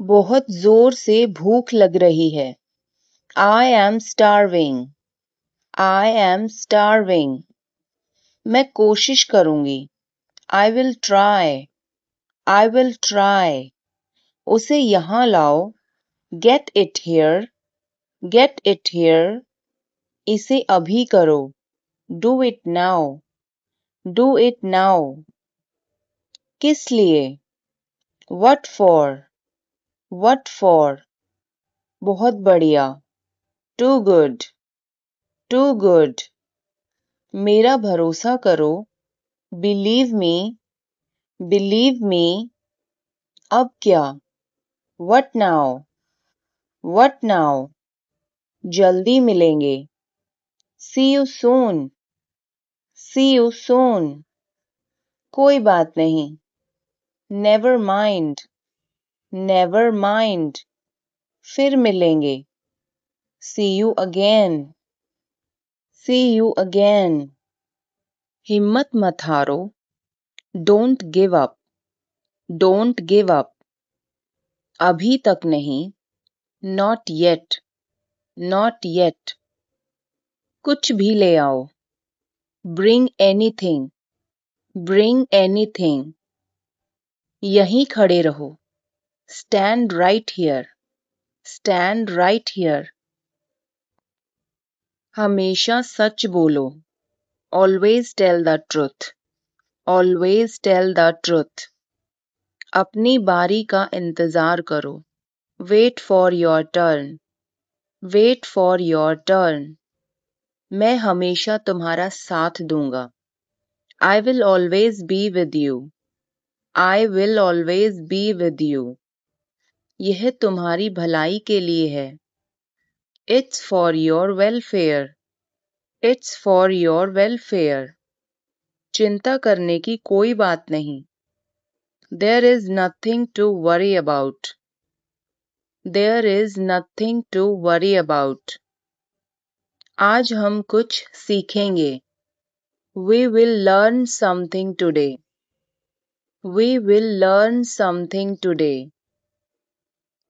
बहुत जोर से भूख लग रही है। I am starving. I am starving. मैं कोशिश करूंगी। I will try. I will try. उसे यहाँ लाओ। Get it here. Get it here. इसे अभी करो। Do it now. Do it now. किस लिए? What for? What for? बहुत बढ़िया। Too good. Too good. मेरा भरोसा करो। Believe me. Believe me. अब क्या? What now? What now? जल्दी मिलेंगे। See you soon. See you soon. कोई बात नहीं। Never mind. Never mind. फिर मिलेंगे। See you again. See you again. हिम्मत मत हारो। Don't give up. Don't give up. अभी तक नहीं। Not yet. Not yet. कुछ भी ले आओ। Bring anything. Bring anything. यहीं खड़े रहो। Stand right here. Stand right here. हमेशा सच बोलो। Always tell the truth. Always tell the truth. अपनी बारी का इंतजार करो। Wait for your turn. Wait for your turn. मैं हमेशा तुम्हारा साथ दूंगा। I will always be with you. I will always be with you. यह तुम्हारी भलाई के लिए है। It's for your welfare. It's for your welfare. चिंता करने की कोई बात नहीं। There is nothing to worry about. There is nothing to worry about. आज हम कुछ सीखेंगे। We will learn something today. We will learn something today.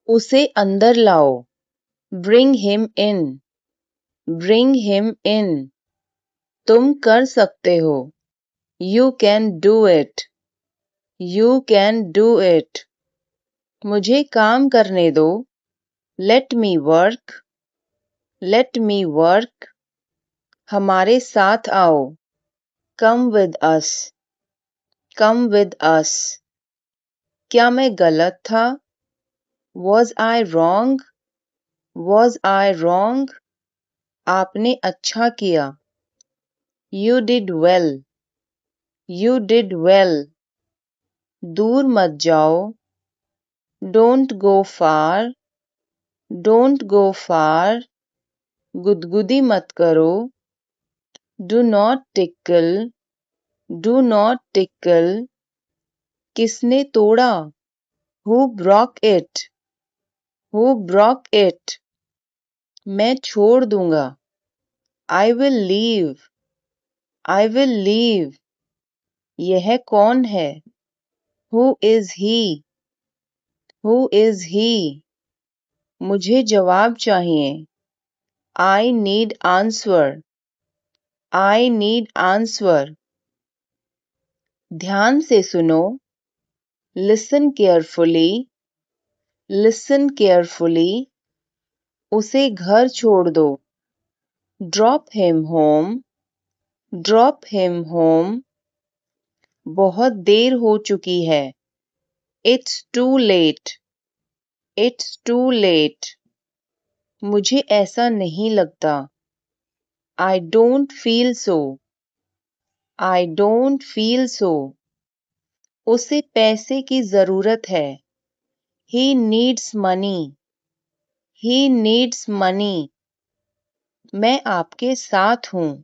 उसे अंदर लाओ। Bring him in. Bring him in. तुम कर सकते हो। You can do it. You can do it. मुझे काम करने दो। Let me work. Let me work. हमारे साथ आओ। Come with us. Come with us. क्या मैं गलत था? Was I wrong? Was I wrong? आपने अच्छा किया। You did well. You did well. दूर मत जाओ। Don't go far. Don't go far. गुदगुदी मत करो। Do not tickle. Do not tickle. किसने तोड़ा? Who broke it? Who broke it? मैं छोड़ दूंगा। I will leave. I will leave. यह कौन है? Who is he? Who is he? मुझे जवाब चाहिए। I need answer. I need answer. ध्यान से सुनो। Listen carefully. Listen carefully. उसे घर छोड़ दो। Drop him home. Drop him home. बहुत देर हो चुकी है। It's too late. It's too late. मुझे ऐसा नहीं लगता। I don't feel so. I don't feel so. उसे पैसे की जरूरत है। He needs money. He needs money. मैं आपके साथ हूँ।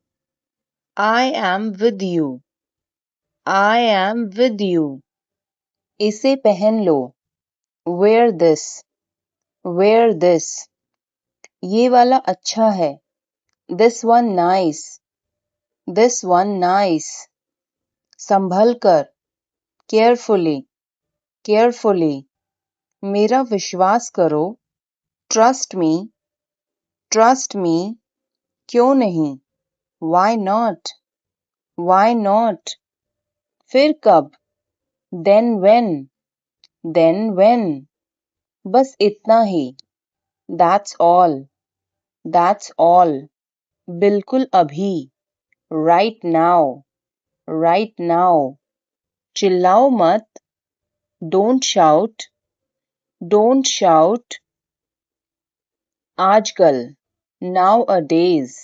I am with you. I am with you. इसे पहन लो। Wear this. Wear this. ये वाला अच्छा है। This one nice. This one nice. संभल कर। Carefully. Carefully. मेरा विश्वास करो, ट्रस्ट मी, क्यों नहीं, वाई नॉट, वाई नॉट, फिर कब, देन व्हेन, बस इतना ही, दैट्स ऑल, बिल्कुल अभी, राइट नाउ, चिल्लाओ मत, डोंट शाउट, आजकल, नाउ अ डेज,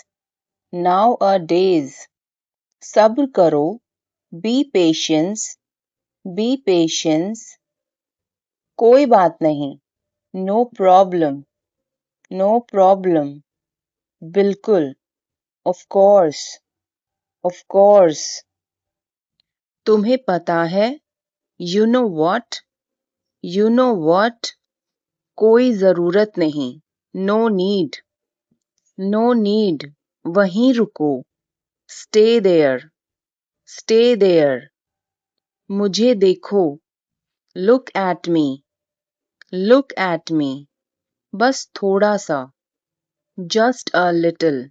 सब्र करो, बी पेशेंस, कोई बात नहीं, नो प्रॉब्लम, बिल्कुल, ऑफ कोर्स, तुम्हें पता है, यू नो व्हाट, कोई जरूरत नहीं, नो नीड, वहीं रुको, स्टे देयर, मुझे देखो, लुक एट मी, बस थोड़ा सा, जस्ट अ लिटिल,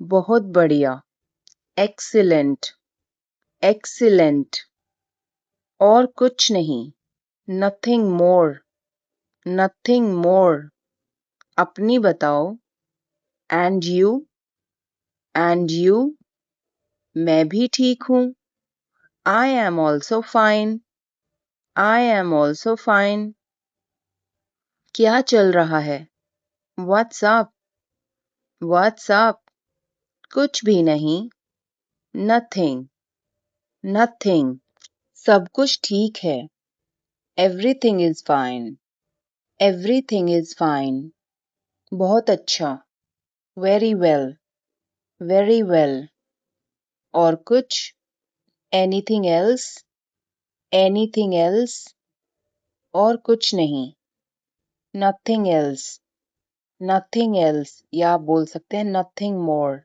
बहुत बढ़िया, एक्सीलेंट, और कुछ नहीं, नथिंग मोर, अपनी बताओ, एंड यू, मैं भी ठीक हूँ, आई एम ऑल्सो फाइन, क्या चल रहा है, व्हाट्स अप, कुछ भी नहीं, नथिंग, सब कुछ ठीक है, एवरीथिंग इज फाइन, बहुत अच्छा, वेरी वेल, और कुछ, एनीथिंग एल्स, और कुछ नहीं, नथिंग एल्स, या आप बोल सकते हैं नथिंग मोर,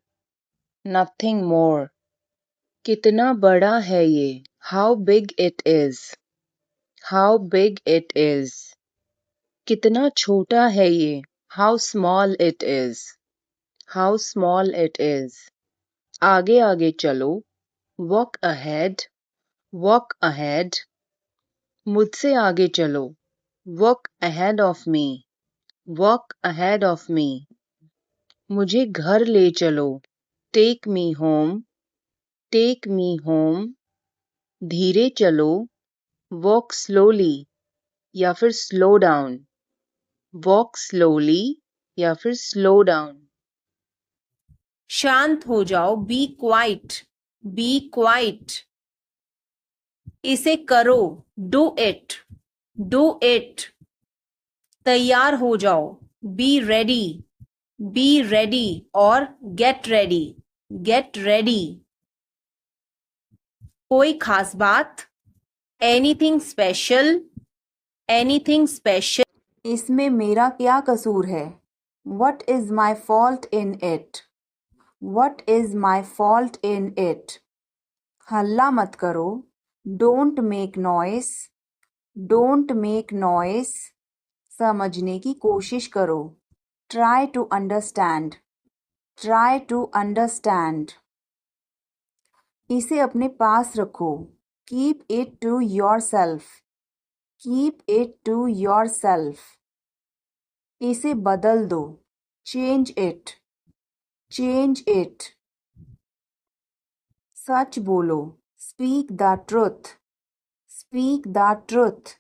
कितना बड़ा है ये, हाउ बिग इट इज, कितना छोटा है ये, हाउ स्मॉल इट इज, आगे आगे चलो, वॉक अहेड, मुझसे आगे चलो, वॉक अहेड ऑफ मी, मुझे घर ले चलो, टेक मी होम, धीरे चलो, वॉक स्लोली, या फिर स्लो डाउन, शांत हो जाओ, बी क्वाइट, इसे करो, डू इट, तैयार हो जाओ, बी रेडी, और गेट रेडी, कोई खास बात, एनीथिंग स्पेशल, इसमें मेरा क्या कसूर है, What is my fault in it? हल्ला मत करो, Don't make noise, समझने की कोशिश करो, Try to understand, इसे अपने पास रखो, Keep it to yourself, इसे बदल दो, Change it, सच बोलो, Speak the truth,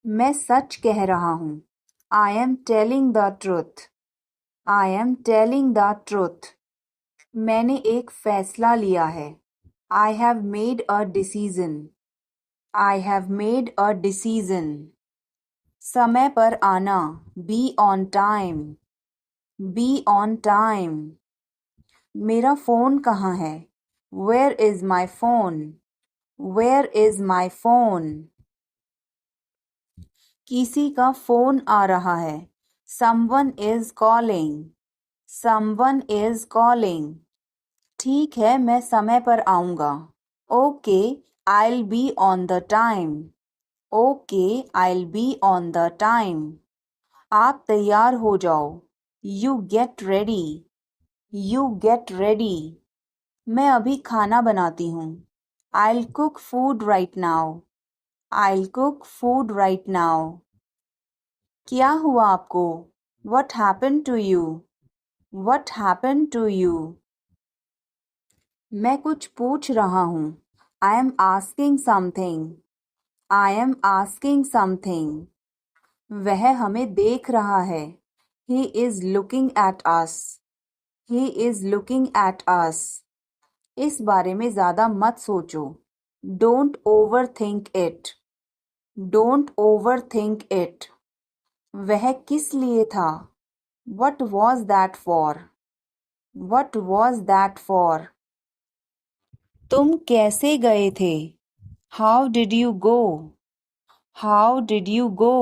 मैं सच कह रहा हूँ, I am telling the truth, मैंने एक फैसला लिया है, I have made a decision, समय पर आना, be on time, मेरा फोन कहाँ है, Where is my phone? किसी का फोन आ रहा है, Someone is calling, ठीक है, मैं समय पर आऊँगा, Okay, I'll be on the time, okay, I'll be on the time. आप तैयार हो जाओ. You get ready. You get ready. मैं अभी खाना बनाती हूँ. I'll cook food right now. I'll cook food right now. क्या हुआ आपको? What happened to you? What happened to you? मैं कुछ पूछ रहा हूँ. I am asking something. I am asking something. वह हमें देख रहा है. He is looking at us. He is looking at us. इस बारे में ज़्यादा मत सोचो. Don't overthink it. Don't overthink it. वह किस लिए था? What was that for? What was that for? तुम कैसे गए थे? How did you go? How did you go?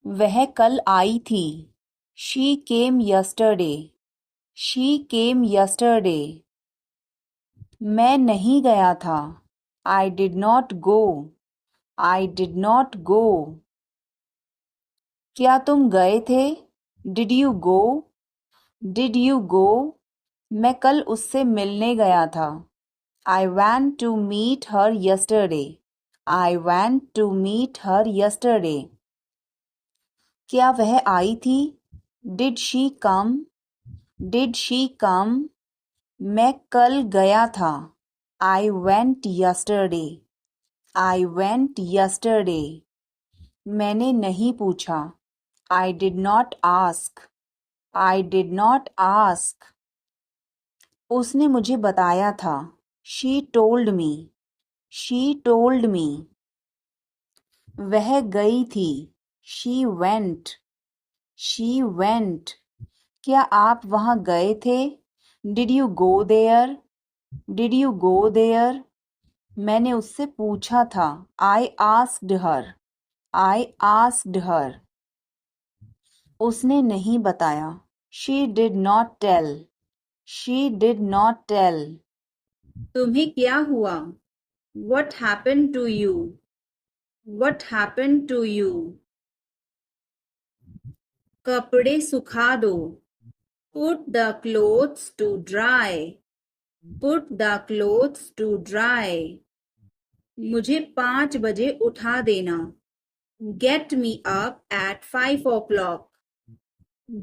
वह कल आई थी. She came yesterday. She came yesterday. मैं नहीं गया था. I did not go. I did not go. क्या तुम गए थे? Did you go? Did you go? मैं कल उससे मिलने गया था. I went to meet her yesterday. I went to meet her yesterday. क्या वह आई थी? Did she come? Did she come? मैं कल गया था. I went yesterday. I went yesterday. मैंने नहीं पूछा. I did not ask. I did not ask. उसने मुझे बताया था. She told me. She told me. वह गई थी. She went. She went. क्या आप वहाँ गए थे? Did you go there? Did you go there? मैंने उससे पूछा था. I asked her. I asked her. उसने नहीं बताया. She did not tell. She did not tell. तुम्हें क्या हुआ? What happened to you? What happened to you? कपड़े सुखा दो. Put the clothes to dry. Put the clothes to dry. मुझे 5 बजे उठा देना. Get me up at 5 o'clock.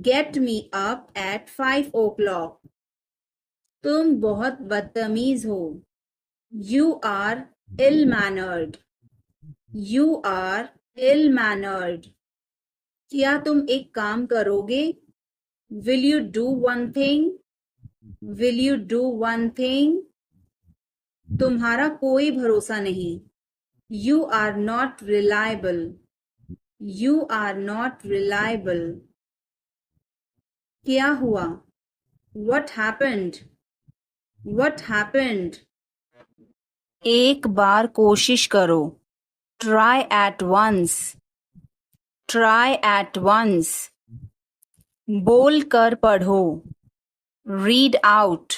Get me up at 5 o'clock. तुम बहुत बदतमीज हो. You are ill-mannered. You are ill-mannered. क्या तुम एक काम करोगे? Will you do one thing? Will you do one thing? तुम्हारा कोई भरोसा नहीं. You are not reliable. You are not reliable. क्या हुआ? What happened? What happened? एक बार कोशिश करो. Try at once. Try at once. बोल कर पढ़ो. Read out.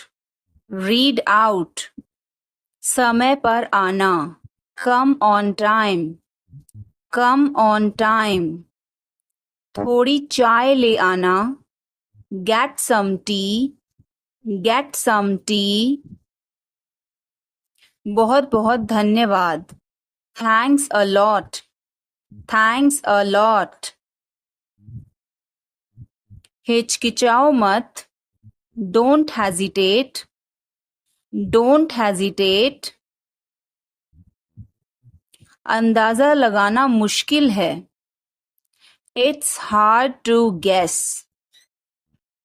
Read out. समय पर आना. Come on time. Come on time. थोड़ी चाय ले आना. Get some tea. Get some tea. बहुत बहुत धन्यवाद. Thanks a lot. Thanks a lot. हिचकिचाओ मत. Don't hesitate. Don't hesitate. अंदाज़ा लगाना मुश्किल है. It's hard to guess.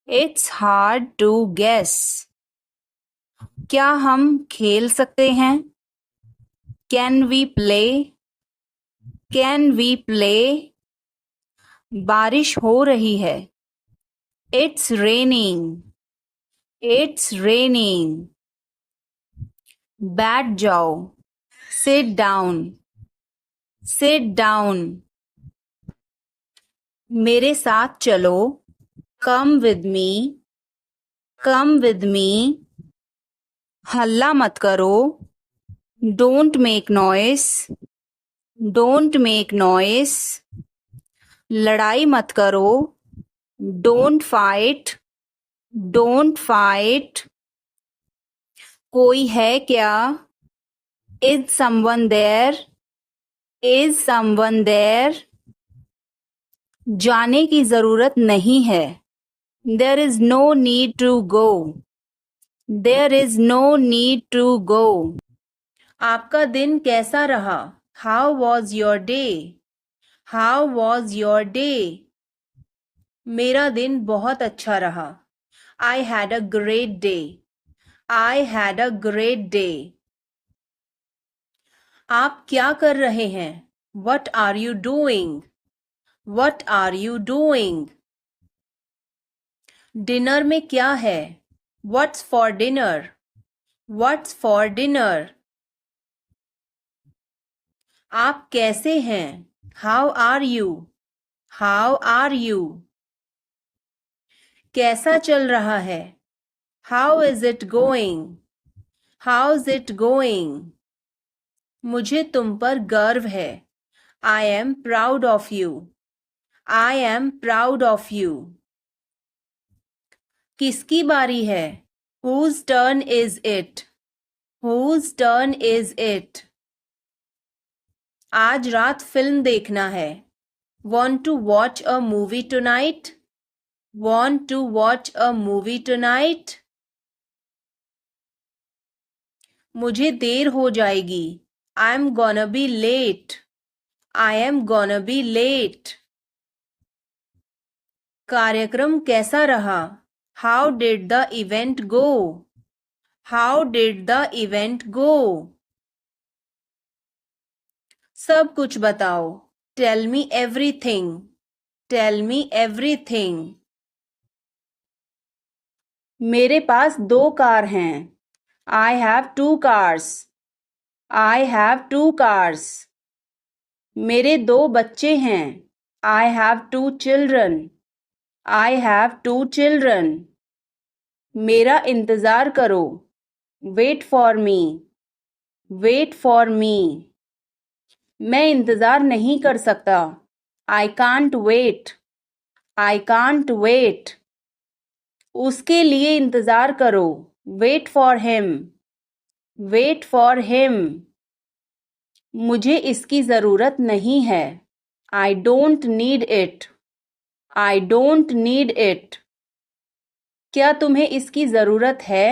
It's hard to guess. क्या हम खेल सकते हैं? Can we play? Can we play? बारिश हो रही है. It's raining. It's raining. बैठ जाओ. Sit down. Sit down. मेरे साथ चलो. Come with me. Come with me. हल्ला मत करो. Don't make noise. Don't make noise, लड़ाई मत करो, डोंट फाइट, डोंट फाइट। कोई है क्या, is someone there, is someone there. जाने की जरूरत नहीं है, there is no need to go, there is no need to go. आपका दिन कैसा रहा, how was your day, how was your day. मेरा दिन बहुत अच्छा रहा, I had a great day, I had a great day. आप क्या कर रहे हैं, what are you doing, what are you doing. Dinner में क्या है, what's for dinner, what's for dinner. आप कैसे हैं, how are you, how are you. कैसा चल रहा है, how is it going, how is it going. मुझे तुम पर गर्व है, I am proud of you, I am proud of you. किसकी बारी है, whose turn is it, whose turn is it। आज रात फिल्म देखना है, want to watch a movie tonight, want to watch a movie tonight। मुझे देर हो जाएगी, I'm gonna be late, I am gonna be late। कार्यक्रम कैसा रहा, how did the event go, how did the event go। सब कुछ बताओ, tell me everything, tell me everything। मेरे पास 2 कार हैं, I have 2 cars, I have 2 cars। मेरे 2 बच्चे हैं, I have 2 children, I have 2 children। मेरा इंतज़ार करो, wait for me, wait for me। मैं इंतज़ार नहीं कर सकता, I can't wait, I can't wait। उसके लिए इंतज़ार करो, wait for him, wait for him। मुझे इसकी ज़रूरत नहीं है, I don't need it, I don't need it। क्या तुम्हें इसकी ज़रूरत है,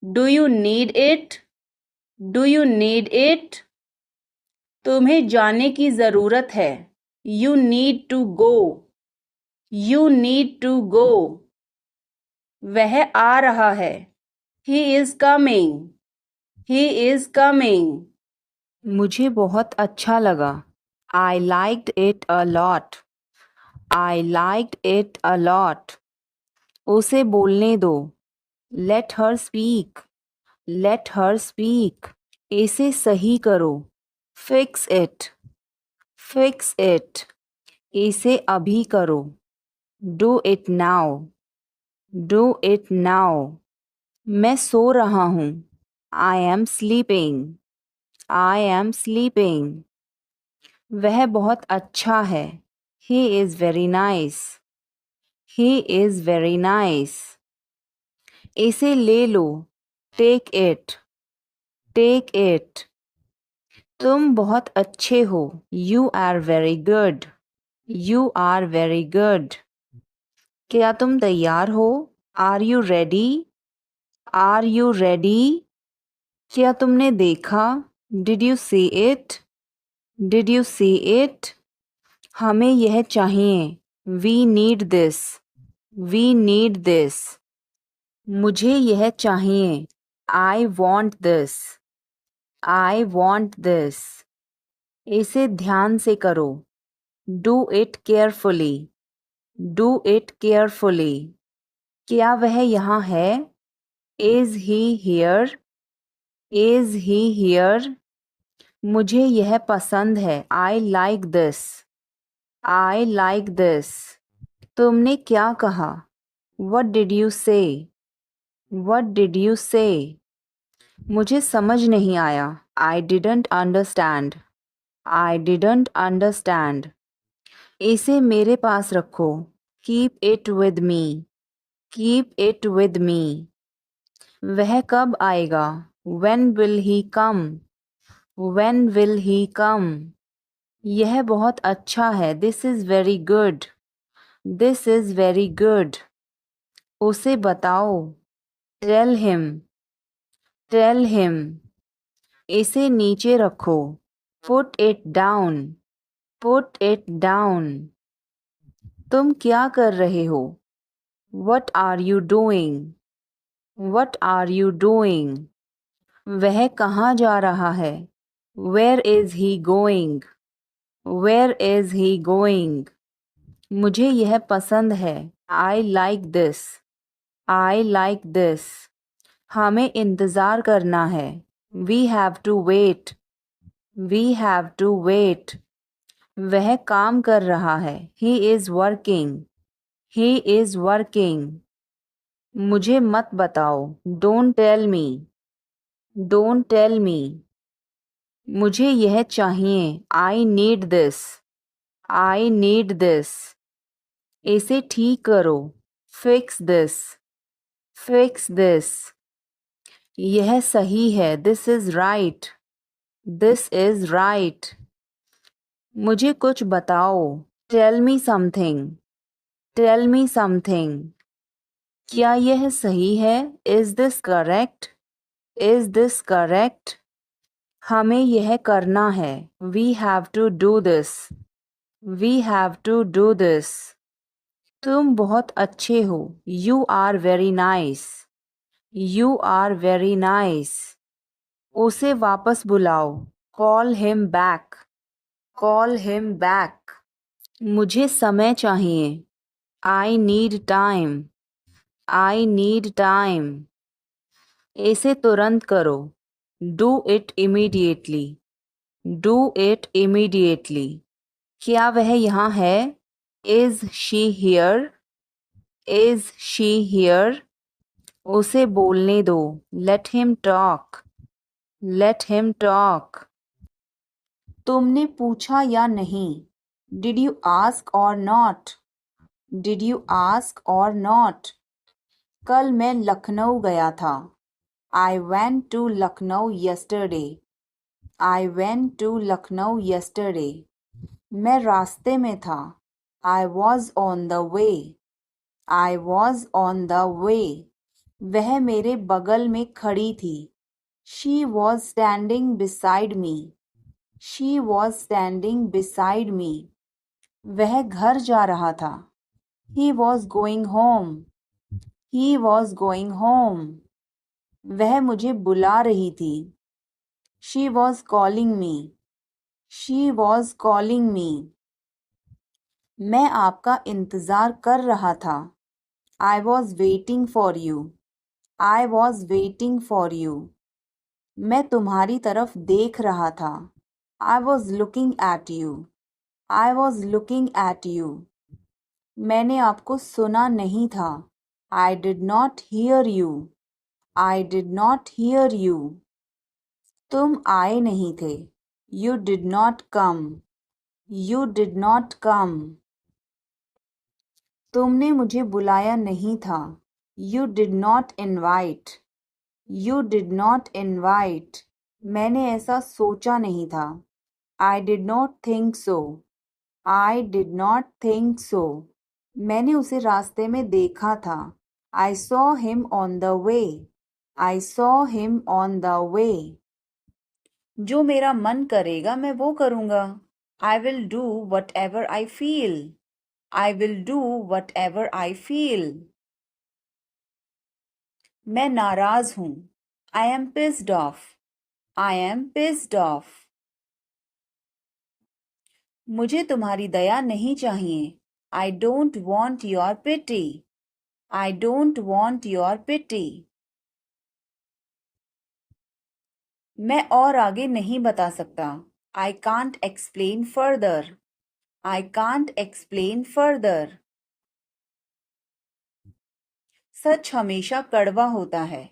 Do you need it, Do you need it। तुम्हें जाने की ज़रूरत है, You need to go, You need to go। वह आ रहा है, He is coming, He is coming। मुझे बहुत अच्छा लगा, I liked it a lot, I liked it a lot। उसे बोलने दो, Let her speak, Let her speak। इसे सही करो, Fix it, Fix it। इसे अभी करो, Do it now, Do it now। मैं सो रहा हूँ, I am sleeping, I am sleeping। वह बहुत अच्छा है, He is very nice, He is very nice। इसे ले लो, Take it, Take it। तुम बहुत अच्छे हो, You are very good, You are very good। क्या तुम तैयार हो, Are you ready, Are you ready। क्या तुमने देखा, Did you see it, Did you see it। हमें यह चाहिए, We need this, We need this। मुझे यह चाहिए, I want this, I want this। इसे ध्यान से करो, Do it carefully, Do it carefully। क्या वह यहाँ है, Is he here, Is he here। मुझे यह पसंद है, I like this, I like this। तुमने क्या कहा, What did you say, What did you say। मुझे समझ नहीं आया, I didn't understand, I didn't understand. इसे मेरे पास रखो. Keep it with me. Keep it with me. वह कब आएगा? When will he come? When will he come? यह बहुत अच्छा है. This is very good. This is very good. उसे बताओ. Tell him. Tell him. इसे नीचे रखो. Put it down. Put it down. तुम क्या कर रहे हो? What are you doing? What are you doing? वह कहाँ जा रहा है? Where is he going? Where is he going? मुझे यह पसंद है. I like this. I like this. हमें इंतज़ार करना है. We have to wait. We have to wait. वह काम कर रहा है. He is working. He is working. मुझे मत बताओ. Don't tell me. Don't tell me. मुझे यह चाहिए. I need this. I need this. इसे ठीक करो. Fix this. Fix this. यह सही है. This is right. This is right. मुझे कुछ बताओ. Tell me something. Tell me something. क्या यह सही है? Is this correct? Is this correct? हमें यह करना है. We have to do this. We have to do this. तुम बहुत अच्छे हो. You are very nice. You are very nice. उसे वापस बुलाओ. Call him back. Call him back. मुझे समय चाहिए. I need time. I need time. इसे तुरंत करो. Do it immediately. Do it immediately. क्या वह यहाँ है? Is she here? Is she here? उसे बोलने दो. Let him talk. Let him talk. तुमने पूछा या नहीं? Did you ask or not? Did you ask or not? कल मैं लखनऊ गया था. I went to Lucknow yesterday. I went to Lucknow yesterday. मैं रास्ते में था. I was on the way. I was on the way. वह मेरे बगल में खड़ी थी. She was standing beside me. She was standing beside me. वह घर जा रहा था. He was going home. He was going home. वह मुझे बुला रही थी. She was calling me. She was calling me. मैं आपका इंतज़ार कर रहा था. I was waiting for you. I was waiting for you. मैं तुम्हारी तरफ देख रहा था. I was looking at you. I was looking at you. मैंने आपको सुना नहीं था. I did not hear you. I did not hear you. तुम आए नहीं थे. You did not come. You did not come. तुमने मुझे बुलाया नहीं था. You did not invite. You did not invite. मैंने ऐसा सोचा नहीं था. I did not think so. I did not think so. मैंने उसे रास्ते में देखा था. I saw him on the way. I saw him on the way. जो मेरा मन करेगा मैं वो करूँगा. I will do whatever I feel. I will do whatever I feel. मैं नाराज हूँ. I am pissed off. I am pissed off. मुझे तुम्हारी दया नहीं चाहिए. I don't want your pity. I don't want your pity. मैं और आगे नहीं बता सकता. I can't explain further. I can't explain further. सच हमेशा कड़वा होता है.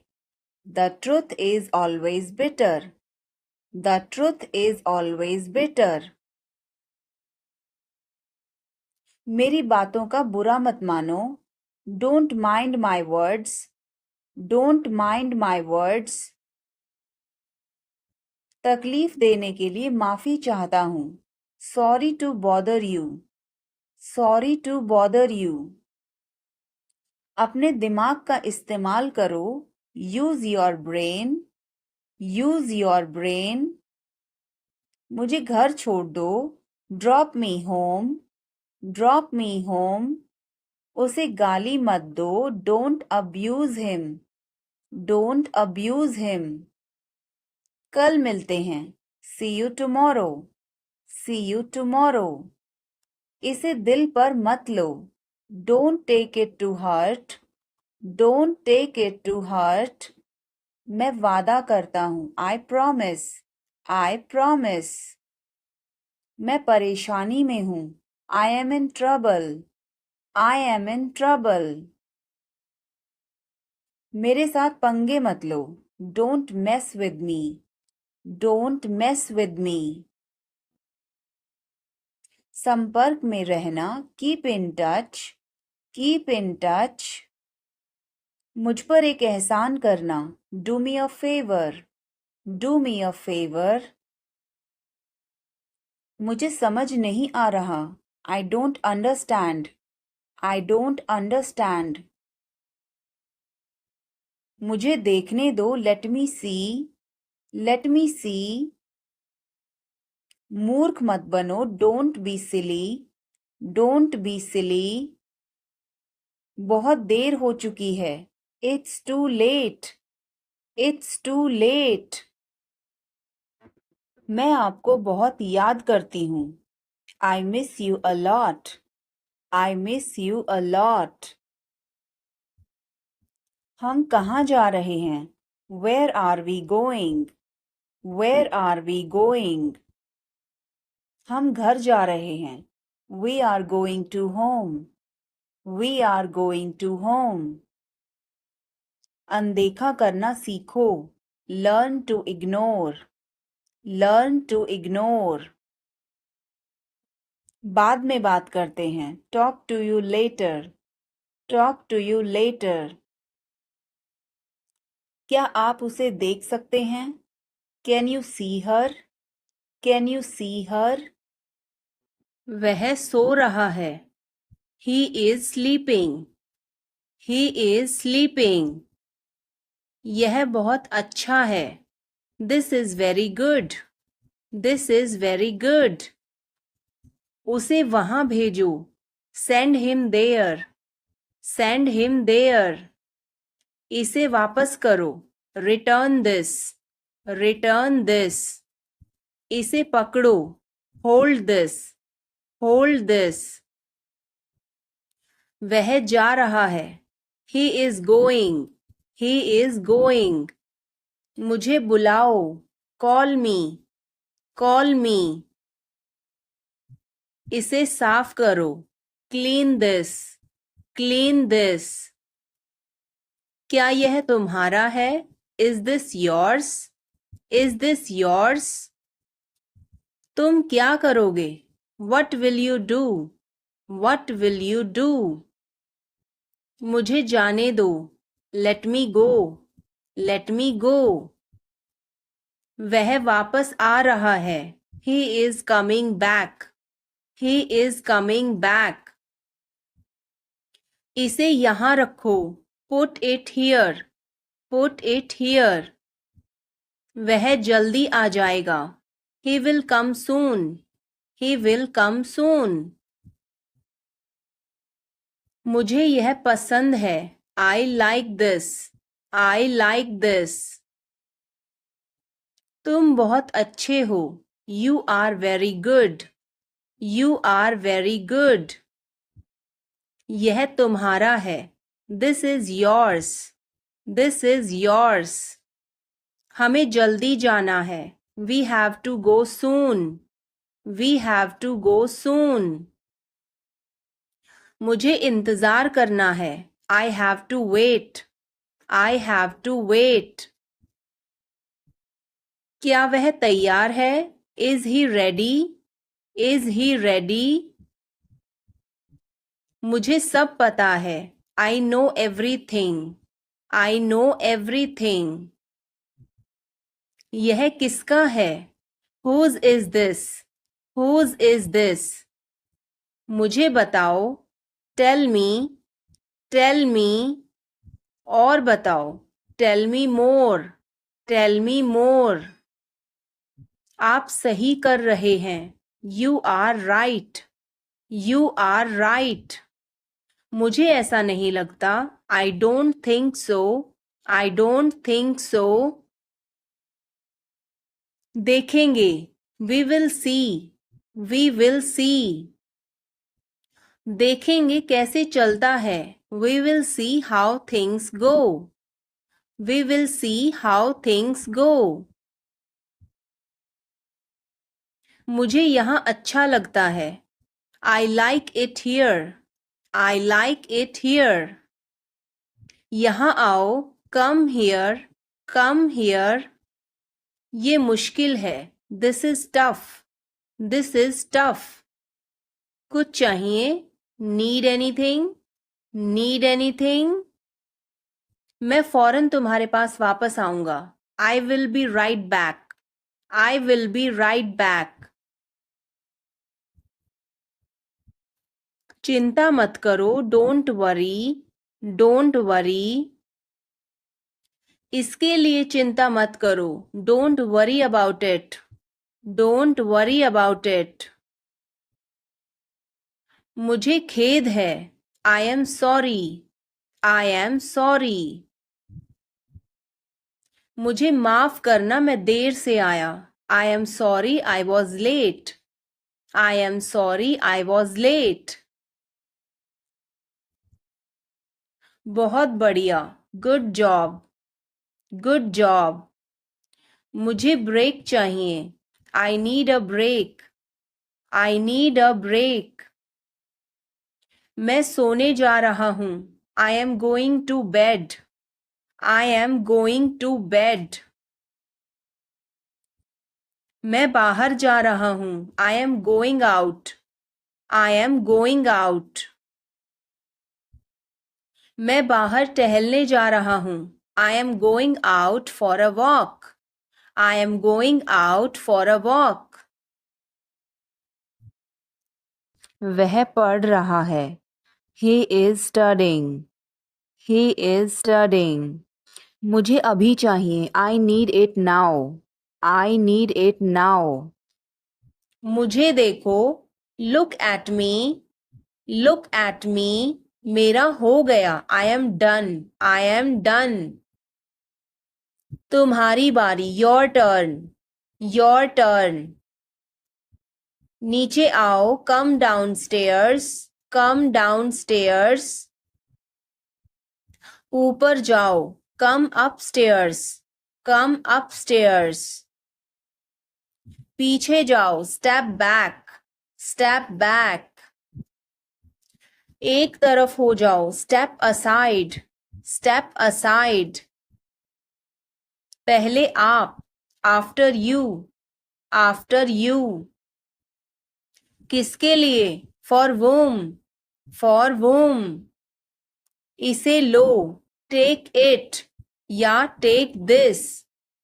The truth is always bitter. The truth is always bitter. मेरी बातों का बुरा मत मानो. Don't mind my words. Don't mind my words. तकलीफ देने के लिए माफी चाहता हूँ. Sorry to bother you. Sorry to bother you. अपने दिमाग का इस्तेमाल करो. Use your brain. Use your brain. मुझे घर छोड़ दो. Drop me home. Drop me home. उसे गाली मत दो. Don't abuse him. Don't abuse him. कल मिलते हैं. See you tomorrow. See you tomorrow. इसे दिल पर मत लो. Don't take it to heart. Don't take it to heart. मैं वादा करता हूँ. I promise. I promise. मैं परेशानी में हूँ. I am in trouble. I am in trouble. मेरे साथ पंगे मत लो. Don't mess with me. Don't mess with me. संपर्क में रहना. Keep in touch. Keep in touch. मुझ पर एक एहसान करना. Do me a favor. Do me a favor. मुझे समझ नहीं आ रहा. I don't understand. I don't understand. मुझे देखने दो. Let me see. Let me see. मूर्ख मत बनो. Don't be silly. Don't be silly. बहुत देर हो चुकी है. It's too late. It's too late. मैं आपको बहुत याद करती हूँ. I miss you a lot. I miss you a lot. हम कहाँ जा रहे हैं? Where are we going? Where are we going? हम घर जा रहे हैं. We are going to home. We are going to home. अनदेखा करना सीखो. Learn to ignore. Learn to ignore. बाद में बात करते हैं. Talk to you later. Talk to you later. क्या आप उसे देख सकते हैं? Can you see her? Can you see her? वह सो रहा है. He is sleeping. He is sleeping. यह बहुत अच्छा है. This is very good. This is very good. उसे वहां भेजो. Send him there. Send him there. इसे वापस करो. Return this. Return this. इसे पकड़ो. Hold this. Hold this. वह जा रहा है. He is going. He is going. मुझे बुलाओ. Call me. Call me. इसे साफ करो. Clean this. Clean this. क्या यह तुम्हारा है? Is this yours? Is this yours? तुम क्या करोगे? What will you do? What will you do? मुझे जाने दो. Let me go. Let me go. वह वापस आ रहा है. He is coming back. He is coming back. इसे यहाँ रखो. Put it here. Put it here. वह जल्दी आ जाएगा. He will come soon. He will come soon. मुझे यह पसंद है. I like this. I like this. तुम बहुत अच्छे हो. You are very good. You are very good. यह तुम्हारा है. This is yours. This is yours. हमें जल्दी जाना है. We have to go soon. We have to go soon. मुझे इंतजार करना है. I have to wait. I have to wait. क्या वह तैयार है? Is he ready? Is he ready? मुझे सब पता है। I know everything. I know everything. यह किसका है? Whose is this? Whose is this? मुझे बताओ। Tell me. Tell me. और बताओ। Tell me more. Tell me more. आप सही कर रहे हैं। You are right. You are right. मुझे ऐसा नहीं लगता। I don't think so. I don't think so. देखेंगे। We will C. We will see. देखेंगे कैसे चलता है। We will see how things go. We will see how things go. मुझे यहाँ अच्छा लगता है। I like it here. I like it here. यहाँ आओ। Come here. Come here. ये मुश्किल है। This is tough. This is tough. कुछ चाहिए? Need anything? Need anything? मैं फौरन तुम्हारे पास वापस आऊंगा। I will be right back. I will be right back. चिंता मत करो। Don't worry. Don't worry. इसके लिए चिंता मत करो। Don't worry about it. Don't worry about it. मुझे खेद है। I am sorry. I am sorry. मुझे माफ करना, मैं देर से आया। I am sorry I was late. I am sorry I was late. बहुत बढ़िया। Good job. Good job. मुझे ब्रेक चाहिए। I need a break. I need a break. मैं सोने जा रहा हूं। I am going to bed. I am going to bed. मैं बाहर जा रहा हूं। I am going out. I am going out. मैं बाहर टहलने जा रहा हूं। I am going out for a walk. I am going out for a walk. वह पढ़ रहा है। He is studying. He is studying. मुझे अभी चाहिए। I need it now. I need it now. मुझे देखो। Look at me. Look at मी। मेरा हो गया। I am done. I am done. तुम्हारी बारी। Your turn. Your turn. नीचे आओ। Come down stairs. Come down stairs. ऊपर जाओ। Come up stairs. Come up stairs. पीछे जाओ। Step back. Step back. एक तरफ हो जाओ। Step aside. Step aside. पहले आप। After you. After you. किसके लिए? फॉर वोम। फॉर वोम। इसे लो। टेक इट या टेक दिस।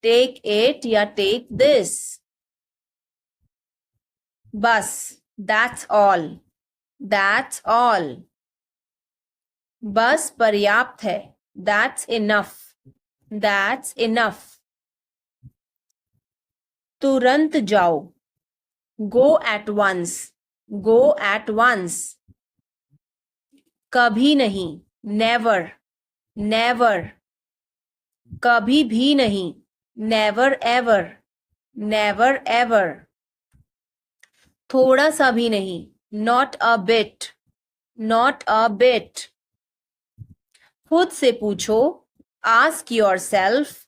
टेक इट या टेक दिस। बस। That's all. That's all. बस पर्याप्त है। That's enough. That's enough. तुरंत जाओ। Go at once. Go at once. कभी नहीं। नेवर। नेवर। कभी भी नहीं। Never ever. Never ever. थोड़ा सा भी नहीं। Not a bit. Not a bit. खुद से पूछो। Ask yourself.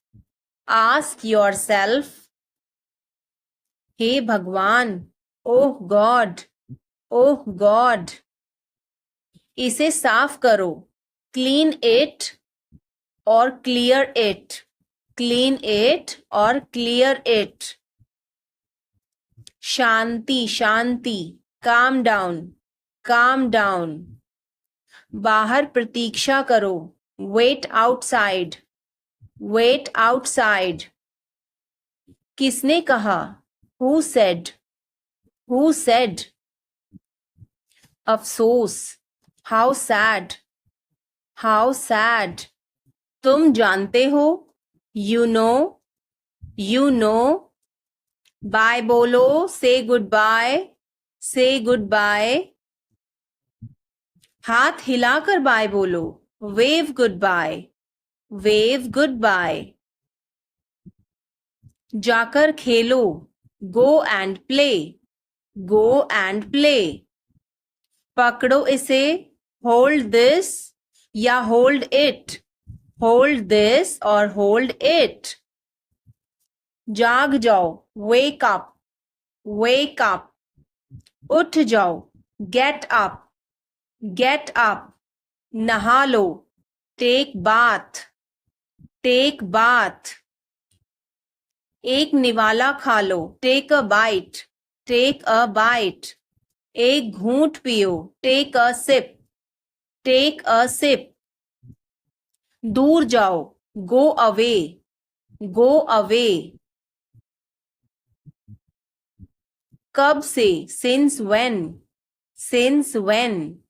Ask yourself. हे भगवान। Oh God. Oh God. इसे साफ करो। क्लीन इट और क्लियर इट। क्लीन इट और clear it. Shanti Shanti, calm down, calm down. बाहर प्रतीक्षा करो, वेट आउटसाइड, वेट आउटसाइड। किसने कहा, हु सेड, हु सेड। अफसोस, हाउ सैड, हाउ सैड। तुम जानते हो, you know, you know. Bye बोलो, say goodbye, say goodbye. हाथ हिलाकर बाय बोलो, wave goodbye, wave goodbye. जाकर खेलो, go and play, go and play. पकड़ो इसे, होल्ड दिस या होल्ड इट, होल्ड दिस और होल्ड इट। जाग जाओ, वेक अप, वेक अप। उठ जाओ, गेट अप, गेट अप। नहा लो, टेक बाथ, टेक बाथ। एक निवाला खा लो, take a bite, take a bite. एक घूंट पियो, take a sip, take a sip. दूर जाओ, गो अवे, गो अवे। कब से, सिंस व्हेन, सिंस व्हेन।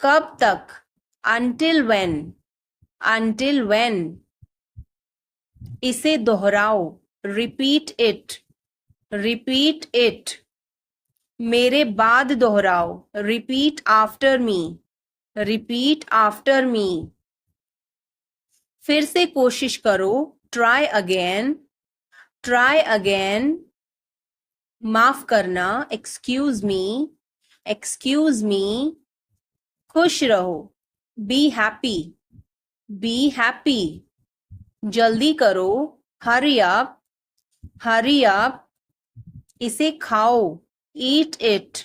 कब तक, until when, until when। इसे दोहराओ, रिपीट इट, रिपीट इट। मेरे बाद दोहराओ, repeat after me, repeat after me. फिर से कोशिश करो, ट्राई अगेन, ट्राई अगेन। माफ करना, एक्सक्यूज मी, एक्सक्यूज मी। खुश रहो, बी हैप्पी, बी हैप्पी। जल्दी करो, हरी अप, हरी अप। इसे खाओ, ईट इट,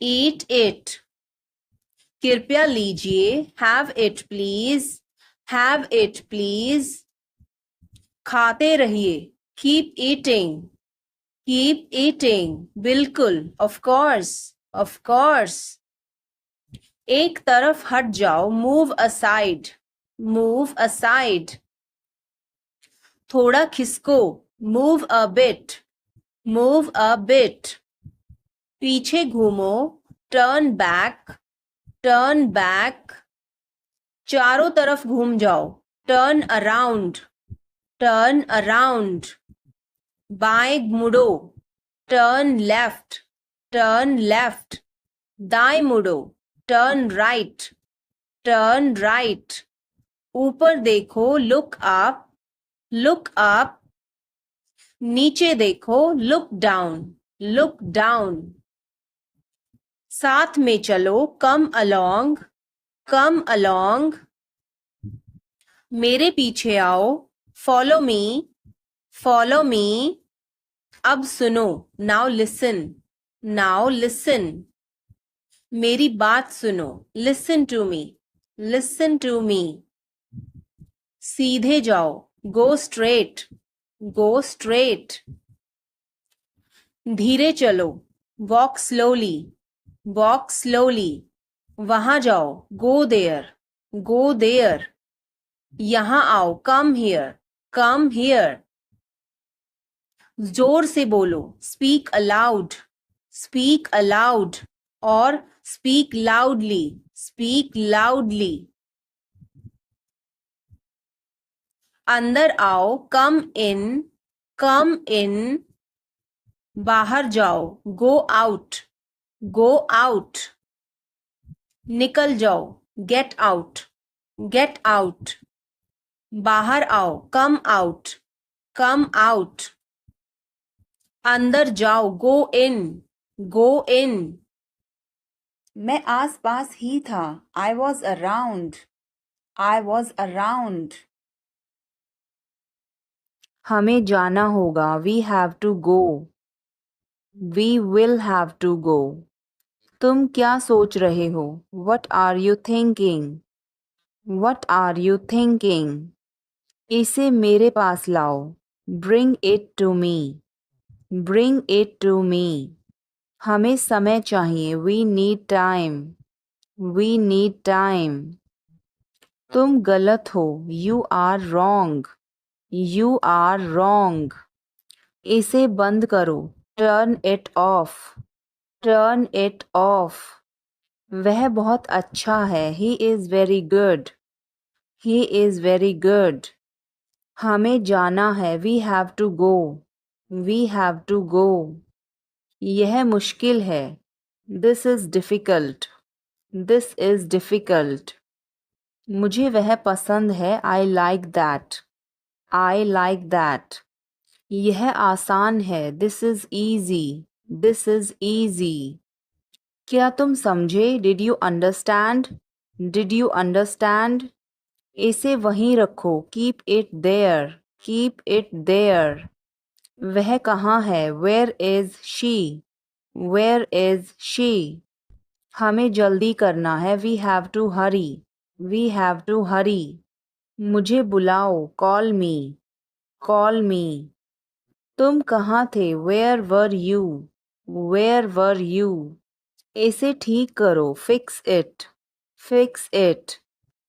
ईट इट। कृपया लीजिए, have it please, have it please. खाते रहिए, कीप ईटिंग, कीप ईटिंग। बिल्कुल, ऑफ कोर्स, ऑफ कोर्स। एक तरफ हट जाओ, मूव असाइड, मूव असाइड। थोड़ा खिसको, move a bit, move a bit. पीछे घूमो, टर्न बैक, टर्न बैक। चारों तरफ घूम जाओ, टर्न अराउंड, टर्न अराउंड। बाएं मुड़ो, टर्न लेफ्ट, टर्न लेफ्ट। दाएं मुड़ो, टर्न राइट, टर्न राइट। ऊपर देखो, लुक अप, लुक अप। नीचे देखो, लुक डाउन, लुक डाउन। साथ में चलो, कम अलोंग, कम अलोंग। मेरे पीछे आओ, फॉलो मी, फॉलो मी। अब सुनो, नाउ लिसन, नाउ लिसन। मेरी बात सुनो, listen to me, listen to me. सीधे जाओ, गो स्ट्रेट, गो स्ट्रेट। धीरे चलो, वॉक स्लोली, वॉक स्लोली। वहां जाओ, गो देयर, गो देयर। यहां आओ, कम हियर, कम हियर। जोर से बोलो, स्पीक अलाउड, स्पीक अलाउड और स्पीक लाउडली, स्पीक लाउडली। अंदर आओ, कम इन, कम इन। बाहर जाओ, गो आउट, गो आउट। निकल जाओ, गेट आउट, गेट आउट। बाहर आओ, कम आउट, कम आउट। अंदर जाओ, गो इन, गो इन। मैं आस पास ही था, I was around, I was around. हमें जाना होगा, we have to go, we will have to go. तुम क्या सोच रहे हो, what are you thinking, what are you thinking. इसे मेरे पास लाओ। Bring it to me. Bring it to me. हमें समय चाहिए। We need time. We need time. तुम गलत हो। You are wrong. You are wrong. इसे बंद करो। Turn it off. Turn it off. वह बहुत अच्छा है। He is very good. He is very good. हमें जाना है। We have to go. We have to go. यह मुश्किल है। This is difficult. This is difficult. मुझे वह पसंद है। I like that. I like that. यह आसान है। This is easy. This is easy. क्या तुम समझे? Did you understand? Did you understand? इसे वहीं रखो। Keep it there. Keep it there. वह कहाँ है? Where is she? Where is she? हमें जल्दी करना है। We have to hurry. We have to hurry. मुझे बुलाओ। Call me. Call me. तुम कहाँ थे? Where were you? Where were you? इसे ठीक करो। Fix it. Fix it.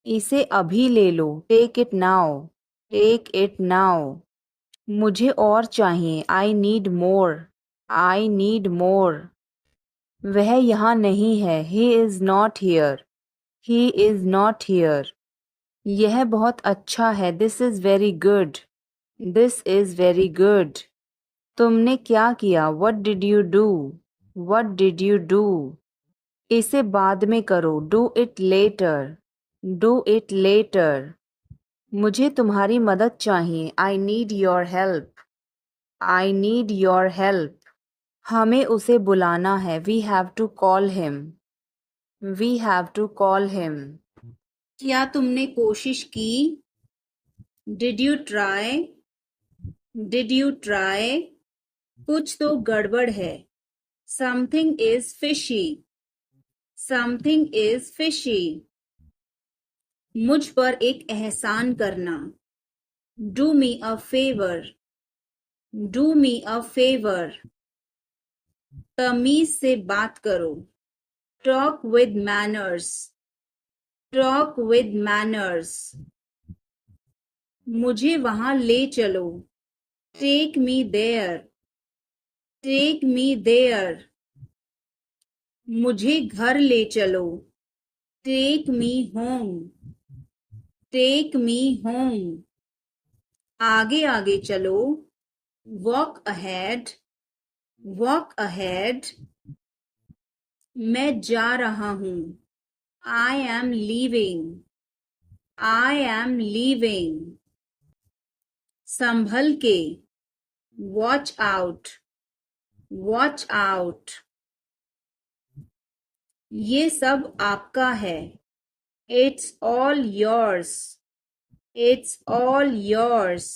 इसे अभी ले लो। Take it now. Take it now. मुझे और चाहिए। I need more. I need more. वह यहाँ नहीं है। He is not here. He is not here. यह बहुत अच्छा है। This is very good. This is very good. तुमने क्या किया? What did you do? What did you do? इसे बाद में करो। Do it later. Do it later. मुझे तुम्हारी मदद चाहिए। I need your help. I need your help. हमें उसे बुलाना है। We have to call him. We have to call him. क्या तुमने कोशिश की? Did you try? Did you try? कुछ तो गड़बड़ है। Something is fishy. Something is fishy. मुझ पर एक एहसान करना। Do me a favor. Do me a favor. तमीज से बात करो। Talk with manners. Talk with manners. मुझे वहां ले चलो। Take me there. Take me there. मुझे घर ले चलो। Take me home. Take me home. आगे आगे चलो। Walk ahead. Walk ahead. मैं जा रहा हूँ। I am leaving. I am leaving. संभल के। Watch out. Watch out. ये सब आपका है। It's all yours. It's all yours.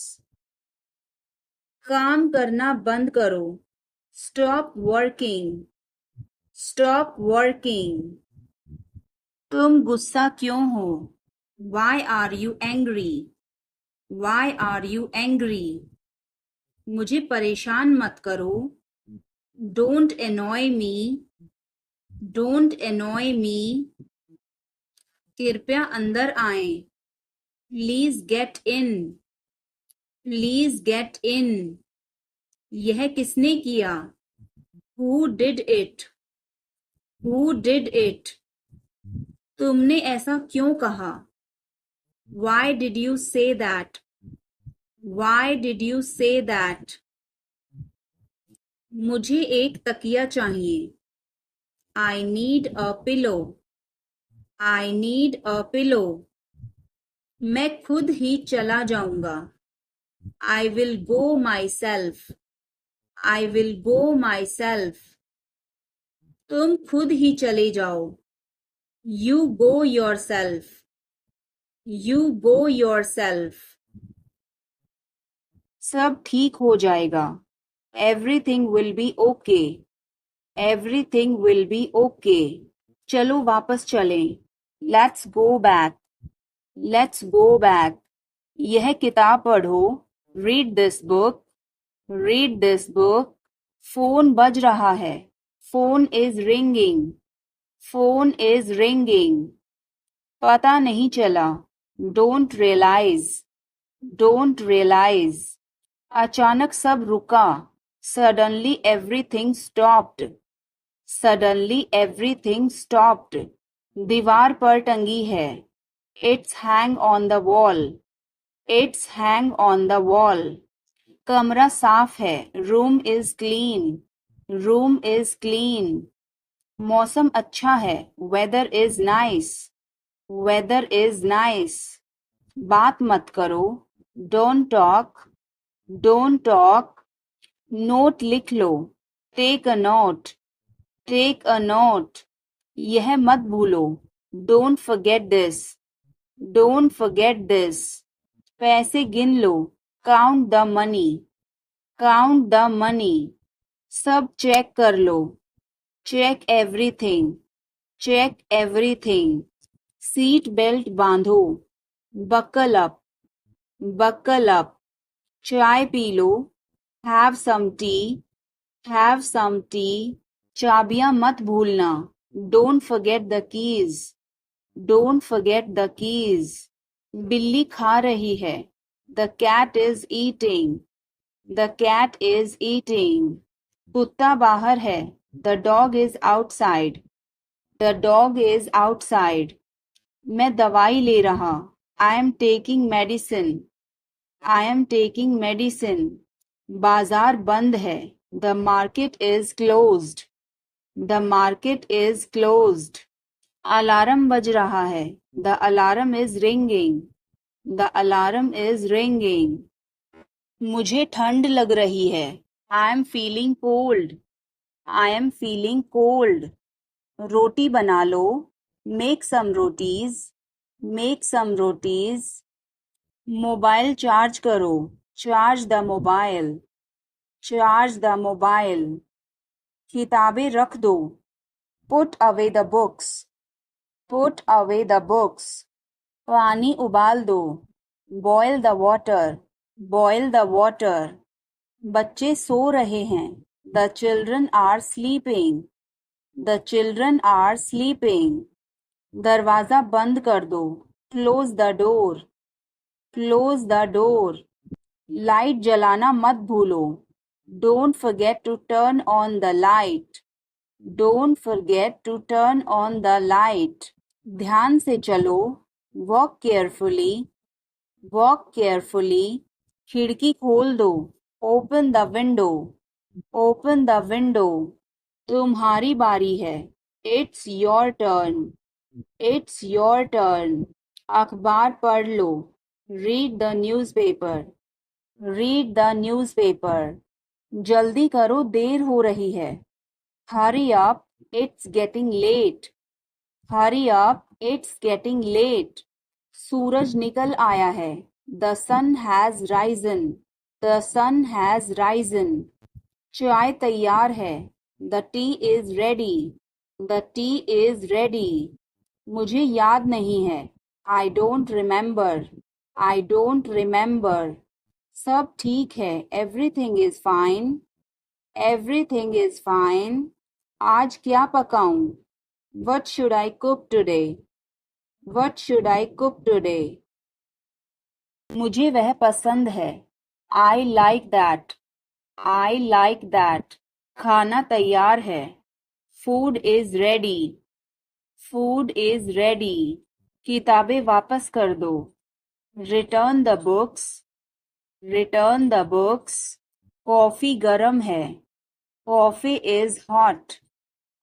काम करना बंद करो। Stop working. Stop working. तुम गुस्सा क्यों हो? Why are you angry? Why are you angry? मुझे परेशान मत करो। Don't annoy me. Don't annoy me. कृपया अंदर आएं। Please get in. Please get in. यह किसने किया? Who did it? Who did it? तुमने ऐसा क्यों कहा? Why did you say that? Why did you say that? मुझे एक तकिया चाहिए। I need a pillow. I need a pillow. मैं खुद ही चला जाऊंगा। I will go myself. I will go myself. तुम खुद ही चले जाओ। You go yourself. You go yourself. सब ठीक हो जाएगा। Everything will be okay. Everything will be okay. चलो वापस चलें। Let's go back. Let's go back. यह किताब पढ़ो, read this book, read this book. Phone बज रहा है, phone is ringing, phone is ringing. पता नहीं चला, डोंट रियलाइज, डोंट रियलाइज। अचानक सब रुका, suddenly everything stopped, suddenly everything stopped. दीवार पर टंगी है, it's hang on the wall, it's hang on the wall. कमरा साफ है, room is clean, room is clean. मौसम अच्छा है, weather is nice, weather is nice. बात मत करो, don't talk, don't talk. Note लिख लो, take a note, take a note. यह मत भूलो, don't forget this, don't forget this. पैसे गिन लो, count the money, count the money. सब चेक कर लो, check everything, check everything. Seat belt बांधो, बकल अप, बकल अप। चाय पी लो, have some tea, have some tea. चाबियां मत भूलना, don't forget the keys, don't forget the keys. बिल्ली खा रही है, the cat is eating, the cat is eating. कुत्ता बाहर है, the dog is outside, the dog is outside. मैं दवाई ले रहा, I am taking medicine, I am taking medicine. बाजार बंद है, the market is closed, the market is closed. Alarm बज रहा है, the alarm is ringing, the alarm is ringing. मुझे ठंड लग रही है, I am feeling cold, I am feeling cold. रोटी बना लो, make some rotis, make some rotis. Mobile charge करो, charge the mobile, charge the mobile. किताबें रख दो, put away the books, put away the books. पानी उबाल दो, boil the water, boil the water. बच्चे सो रहे हैं, the children are sleeping, the children are sleeping. दरवाजा बंद कर दो, close the door, close the door. Light जलाना मत भूलो, don't forget to turn on the light, don't forget to turn on the light. ध्यान से चलो, वॉक केयरफुली, वॉक केयरफुली। खिड़की खोल दो, open the window, open the window. तुम्हारी बारी है, it's your turn, it's your turn. अखबार पढ़ लो, read the newspaper, read the newspaper. जल्दी करो, देर हो रही है, hurry up, it's getting late, hurry up, it's getting late. सूरज निकल आया है, the sun has risen, the sun has risen. चाय तैयार है, the tea is ready, the tea is ready. मुझे याद नहीं है, I don't remember, I don't remember. सब ठीक है, everything is fine, everything is fine. आज क्या पकाऊं, what should I cook today, what should I cook today. मुझे वह पसंद है, I like that, I like that. खाना तैयार है, food is ready, food is ready. किताबें वापस कर दो, return the books, return the books. Coffee गर्म है, coffee is hot,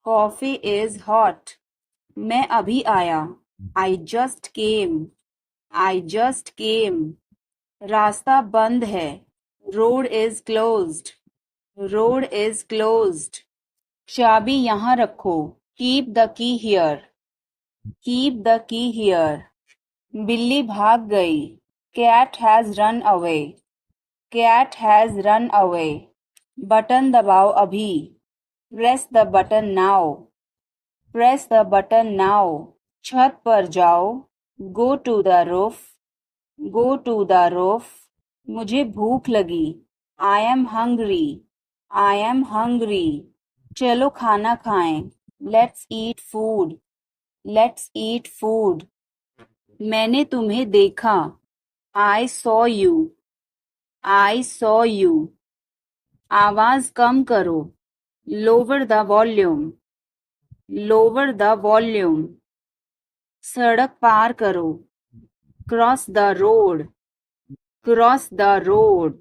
coffee is hot. मैं अभी आया, I just came, I just came. रास्ता बंद है, road is closed, road is closed. चाबी यहाँ रखो, keep the key here, keep the key here. बिल्ली भाग गई, cat has run away, cat has run away. Button दबाओ अभी, press the button now, press the button now. छत पर जाओ, go to the roof, Go to the roof. मुझे भूख लगी. I am hungry. I am hungry. चलो खाना खाएं. Let's eat food. Let's eat food. मैंने तुम्हें देखा. I saw you. I saw you. आवाज कम करो. Lower the volume. Lower the volume. सड़क पार करो. Cross the road. Cross the road.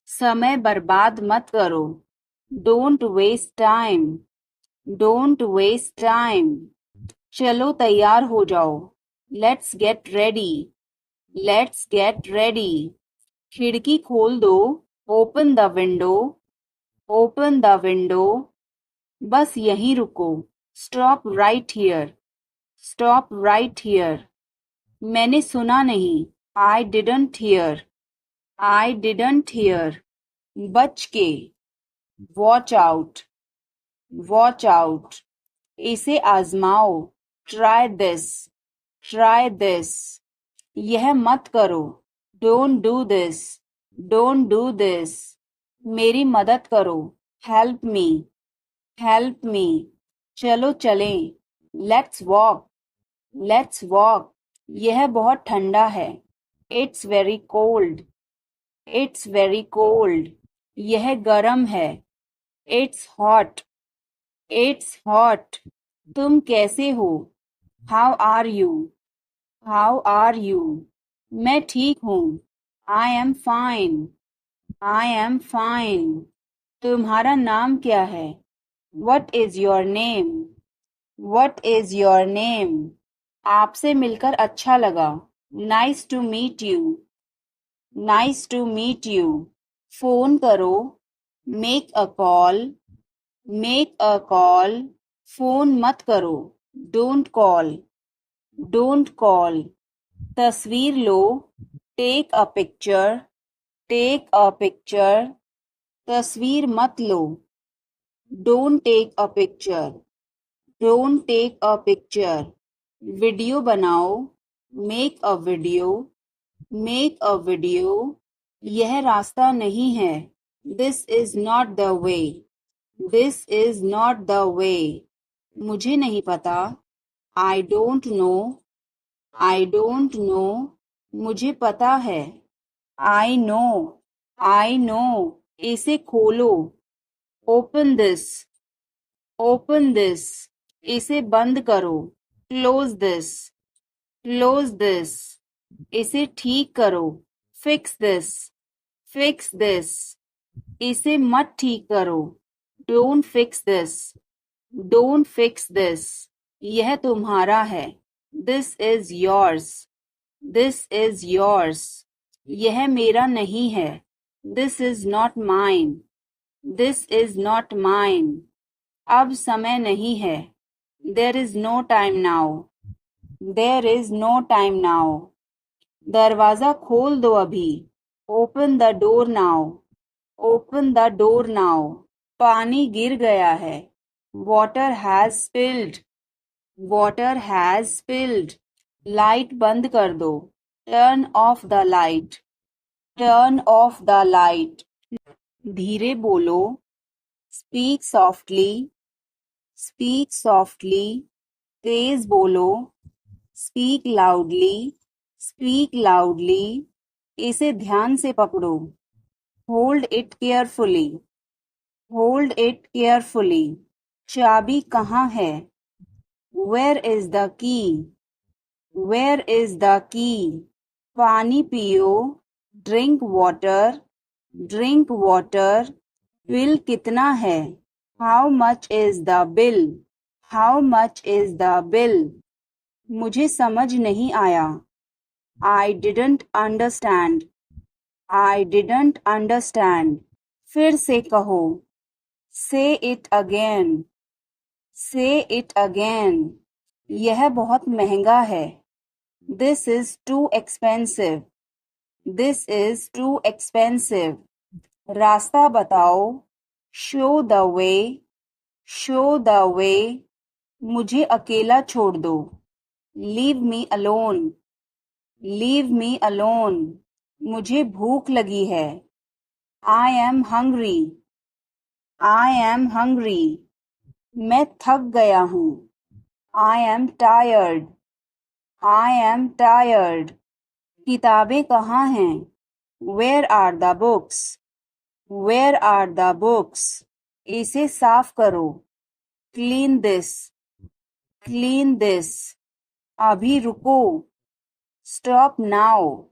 समय बर्बाद मत करो. Don't waste time. Don't waste time. चलो तैयार हो जाओ. Let's get ready. Let's get ready. खिड़की खोल दो. Open the window. Open the window. बस यहीं रुको. Stop right here. Stop right here. मैंने सुना नहीं. I didn't hear. I didn't hear. बच के. Watch out. Watch out. इसे आजमाओ. Try this. Try this. यह मत करो. Don't do this. Don't do this. मेरी मदद करो. Help me. Help me. चलो चलें. Let's walk. Let's walk. यह बहुत ठंडा है. It's very cold. It's very cold. यह गर्म है. It's hot. It's hot. तुम कैसे हो? How are you? How are you? मैं ठीक हूँ. I am fine. I am fine. तुम्हारा नाम क्या है? What is your name? What is your name? आपसे मिलकर अच्छा लगा. Nice to meet you. Nice to meet you. Phone करो. Make a call. Make a call. Phone मत करो. Don't call. Don't call. तस्वीर लो. Take a picture. Take a picture. तस्वीर मत लो. Don't take a picture. Don't take a picture. Video बनाओ. Make a video. Make a video. यह रास्ता नहीं है. This is not the way. This is not the way. मुझे नहीं पता. I don't know. I don't know. मुझे पता है. I know. I know. इसे खोलो. Open this. Open this. इसे बंद करो. Close this. Close this. इसे ठीक करो. Fix this. Fix this. इसे मत ठीक करो. Don't fix this. Don't fix this. यह तुम्हारा है. This is yours. This is yours. यह मेरा नहीं है. This is not mine. This is not mine. अब समय नहीं है. There is no time now. There is no time now. दरवाजा खोल दो अभी. Open the door now. Open the door now. पानी गिर गया है. Water has spilled. Water has spilled. Light बंद कर दो. Turn off the light. Turn off the light. धीरे बोलो. Speak softly. Speak softly. तेज बोलो. Speak loudly. Speak loudly. इसे ध्यान से पकड़ो. Hold it carefully. Hold it carefully. चाबी कहाँ है? Where is the key? Where is the key? पानी पियो. Drink water. Drink water. Bill कितना है? How much is the bill? How much is the bill? मुझे समझ नहीं आया. I didn't understand. I didn't understand. फिर से कहो. Say it again. Say it again. यह बहुत महंगा है. This is too expensive. This is too expensive. रास्ता बताओ. Show the way. Show the way. मुझे अकेला छोड़ दो. Leave me alone. Leave me alone. मुझे भूख लगी है। I am hungry. I am hungry. मैं थक गया हूँ। I am tired. I am tired. किताबें कहाँ हैं? Where are the books? Where are the books? इसे साफ करो। Clean this. Clean this. अभी रुको। Stop now.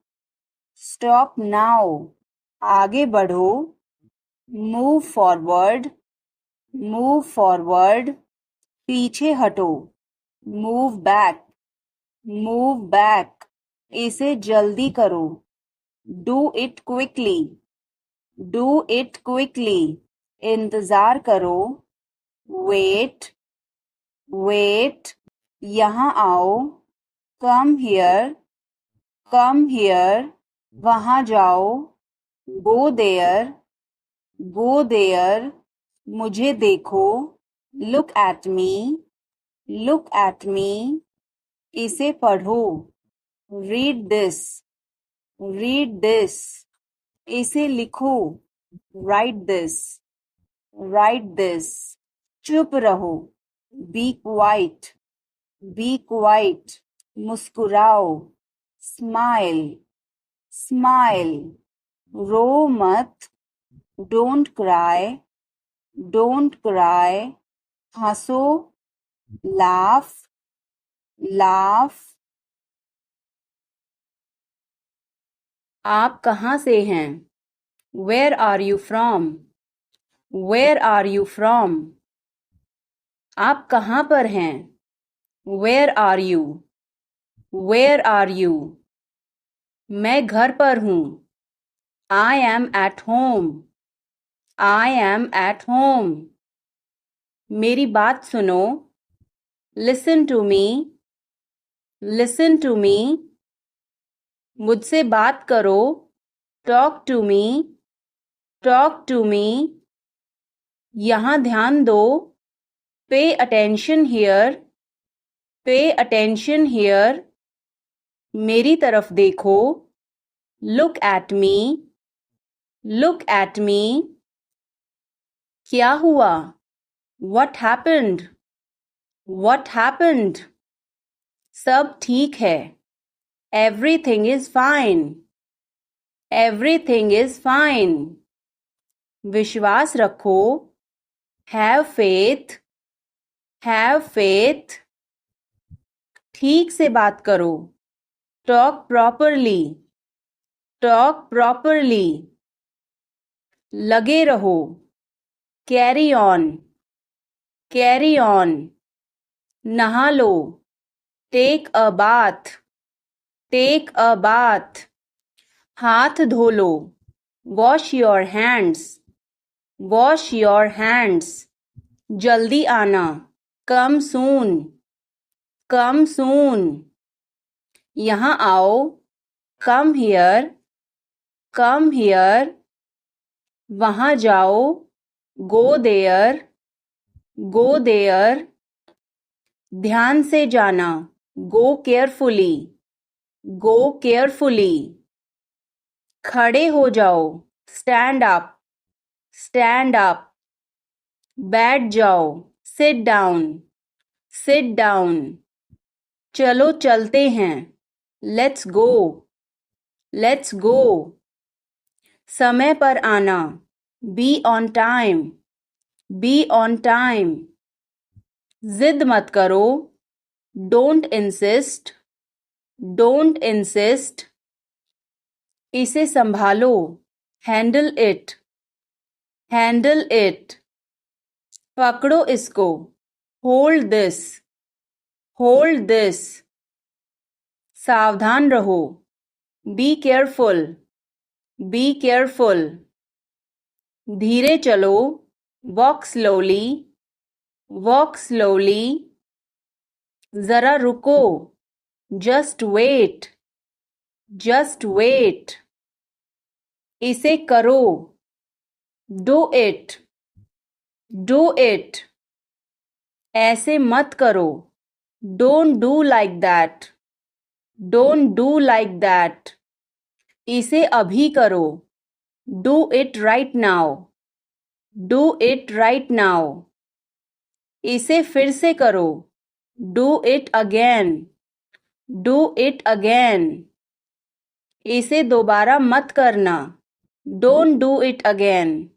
Stop now. आगे बढ़ो। Move forward. Move forward. पीछे हटो। Move back. Move back. इसे जल्दी करो। Do it quickly. Do it quickly. इंतजार करो। वेट। वेट। यहाँ आओ। Come here. Come here. वहाँ जाओ। Go there. Go there. मुझे देखो। Look at me. Look at me. इसे पढ़ो। Read this. Read this. इसे लिखो। Write this. Write this. चुप रहो। Be quiet. Be quiet. मुस्कुराओ। स्माइल। स्माइल। रो मत। Don't cry. Don't cry. हंसो। लाफ। लाफ। आप कहाँ से हैं? Where are you from? Where are you from? आप कहाँ पर हैं? Where are you? Where are you? मैं घर पर हूँ। I am at home. I am at home. मेरी बात सुनो। Listen to me. Listen to me. मुझसे बात करो। Talk to me. Talk to me. यहाँ ध्यान दो। Pay attention here. Pay attention here. मेरी तरफ देखो। Look at me. Look at me. क्या हुआ? What happened? What happened? सब ठीक है। Everything is fine. Everything is fine. विश्वास रखो। Have faith. Have faith. ठीक से बात करो। Talk properly. Talk properly. लगे रहो। Carry on. Carry on. नहा लो। Take a bath. Take a bath. हाथ धो लो। Wash your hands. Wash your hands. जल्दी आना। Come soon. Come soon. यहाँ आओ। Come here. Come here. वहाँ जाओ। Go there. Go there. ध्यान से जाना। Go carefully. Go carefully. खड़े हो जाओ। Stand up. Stand up. बैठ जाओ। Sit down. Sit down. चलो चलते हैं। Let's go. Let's go. समय पर आना। Be on time. Be on time. जिद मत करो। Don't insist. Don't insist. इसे संभालो। Handle it. Handle it. पकड़ो इसको। Hold this. Hold this. सावधान रहो। Be careful. Be careful. धीरे चलो। Walk slowly. Walk slowly. जरा रुको। Just wait. Just wait. इसे करो। Do it. Do it. ऐसे मत करो। Don't do like that. Don't do like that. इसे अभी करो. Do it right now. Do it right now. इसे फिर से करो. Do it again. Do it again. इसे दोबारा मत करना. Don't do it again.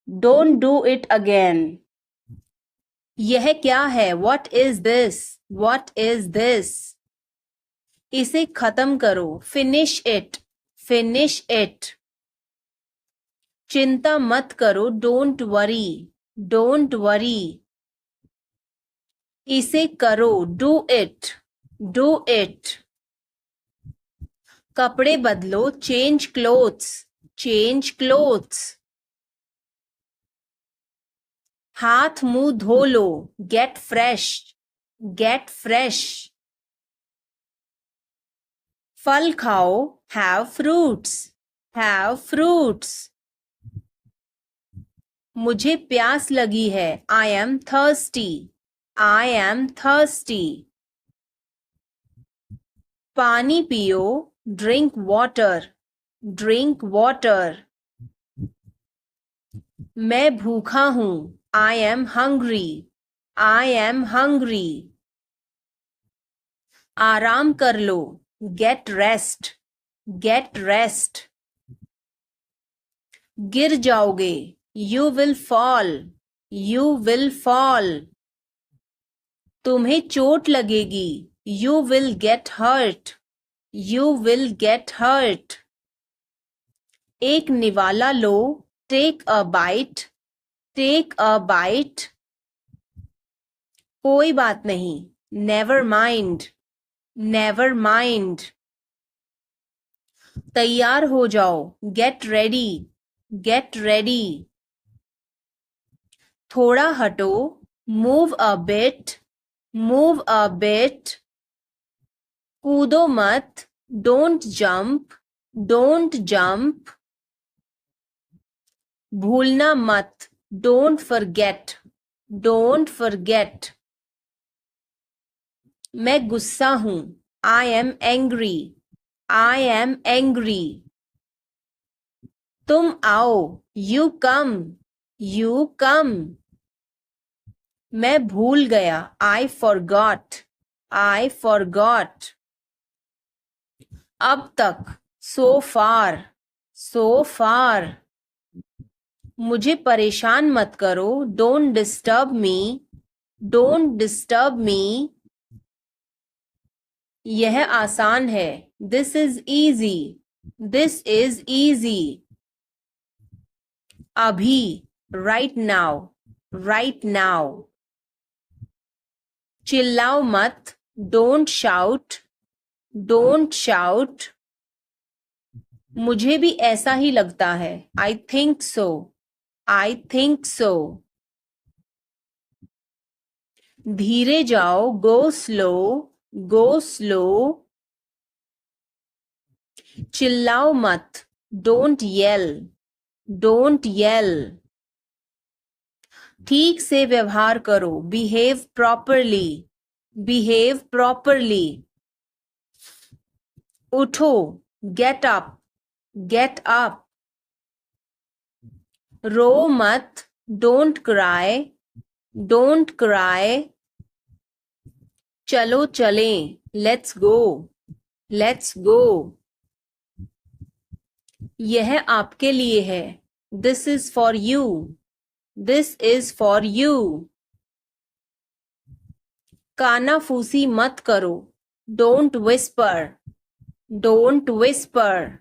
Don't do it again. यह क्या है? What is this? What is this? इसे खत्म करो. Finish it. Finish it. चिंता मत करो. Don't worry. Don't worry. इसे करो. Do it. Do it. कपड़े बदलो. Change clothes. Change clothes. हाथ मुंह धो लो. Get fresh. Get fresh. फल खाओ. Have fruits. Have fruits. मुझे प्यास लगी है. I am thirsty. I am thirsty. पानी पियो. Drink water. Drink water. मैं भूखा हूँ. I am hungry. I am hungry. आराम कर लो. Get rest. Get rest. गिर जाओगे. You will fall. You will fall. तुम्हें चोट लगेगी. You will get hurt. You will get hurt. एक निवाला लो. Take a bite. Take a bite. कोई बात नहीं. Never mind. Never mind. तैयार हो जाओ. Get ready. Get ready. थोड़ा हटो. Move a bit. Move a bit. कूदो मत. Don't jump. Don't jump. भूलना मत. Don't forget. Don't forget. मैं गुस्सा हूँ. I am angry. I am angry. तुम आओ. You come. You come. मैं भूल गया. I forgot. I forgot. अब तक. So far. So far. मुझे परेशान मत करो. Don't disturb me. Don't disturb me. यह आसान है. This is easy. This is easy. अभी. Right now. Right now. चिल्लाओ मत. Don't shout. Don't shout. मुझे भी ऐसा ही लगता है. I think so. I think so. धीरे जाओ. Go slow. Go slow. चिल्लाओ मत. Don't yell. Don't yell. ठीक से व्यवहार करो. Behave properly. Behave properly. उठो. Get up. Get up. रो मत. Don't cry. Don't cry. चलो चलें. Let's go. Let's go. यह आपके लिए है. This is for you. This is for you. कानाफूसी मत करो. Don't whisper. Don't whisper.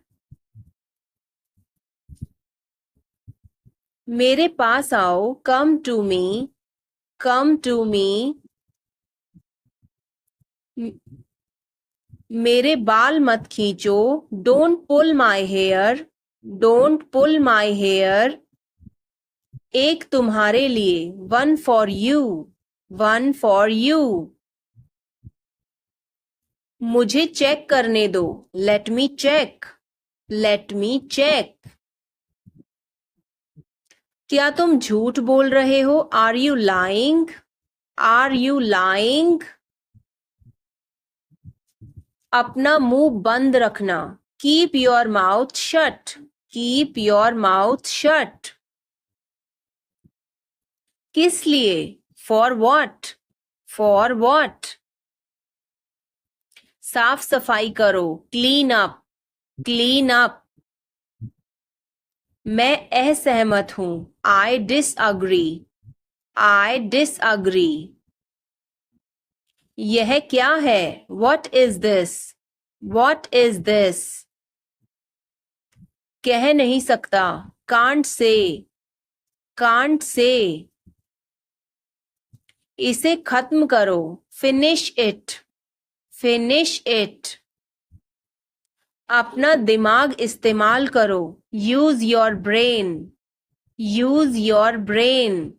मेरे पास आओ. Come to me. Come to me. मेरे बाल मत खींचो. Don't pull my hair. Don't pull my hair. एक तुम्हारे लिए. One for you. One for you. मुझे चेक करने दो. Let me check. Let me check. क्या तुम झूठ बोल रहे हो? Are you lying? Are you lying? अपना मुंह बंद रखना. Keep your mouth shut. Keep your mouth shut. किस लिए? For what? For what? साफ सफाई करो. Clean up. Clean up. मैं असहमत हूं. I disagree. I disagree. यह क्या है? What is this? What is this? कह नहीं सकता. Can't say. Can't say. इसे खत्म करो. Finish it. Finish it. अपना दिमाग इस्तेमाल करो. Use your brain. Use your brain.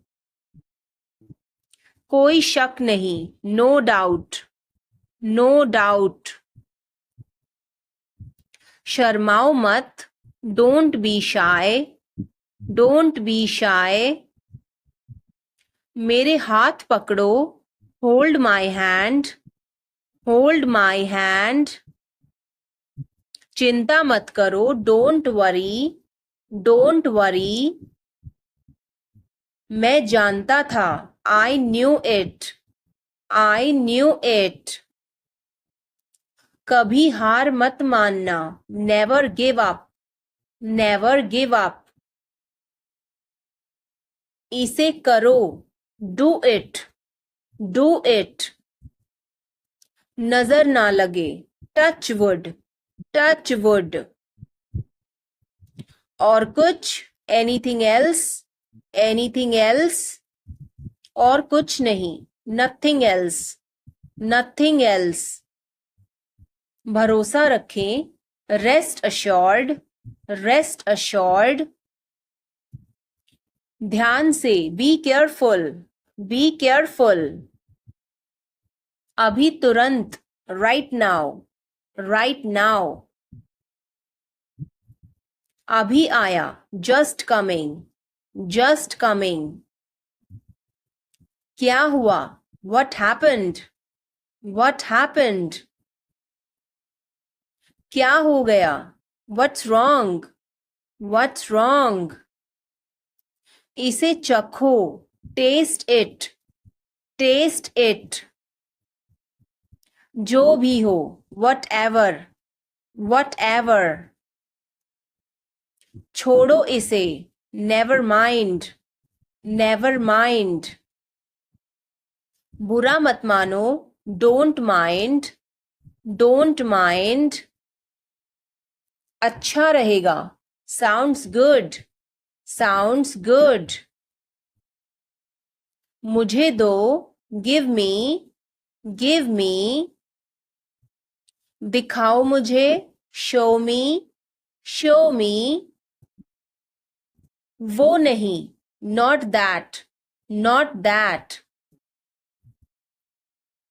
कोई शक नहीं. No doubt. No doubt. शर्माओ मत. Don't be shy. Don't be shy. मेरे हाथ पकड़ो. Hold my hand. Hold my hand. चिंता मत करो. Don't worry. Don't worry. मैं जानता था. I knew it. I knew it. कभी हार मत मानना. Never give up. Never give up. इसे करो. Do it. Do it. नजर ना लगे. Touch wood. Touch wood. और कुछ? Anything else? Anything else? और कुछ नहीं. Nothing else. Nothing else. भरोसा रखें. Rest assured. Rest assured. ध्यान से. Be careful. Be careful. अभी तुरंत. Right now. Right now. अभी आया. Just coming. Just coming. क्या हुआ? What happened? What happened? क्या हो गया? What's wrong? What's wrong? इसे चखो. Taste it. Taste it. जो भी हो. Whatever. Whatever. छोड़ो इसे. Never mind. Never mind. बुरा मत मानो. Don't mind. Don't mind. अच्छा रहेगा. Sounds good. Sounds good. मुझे दो. Give me. Give me. दिखाओ मुझे. Show me. Show me. वो नहीं. Not that. Not that.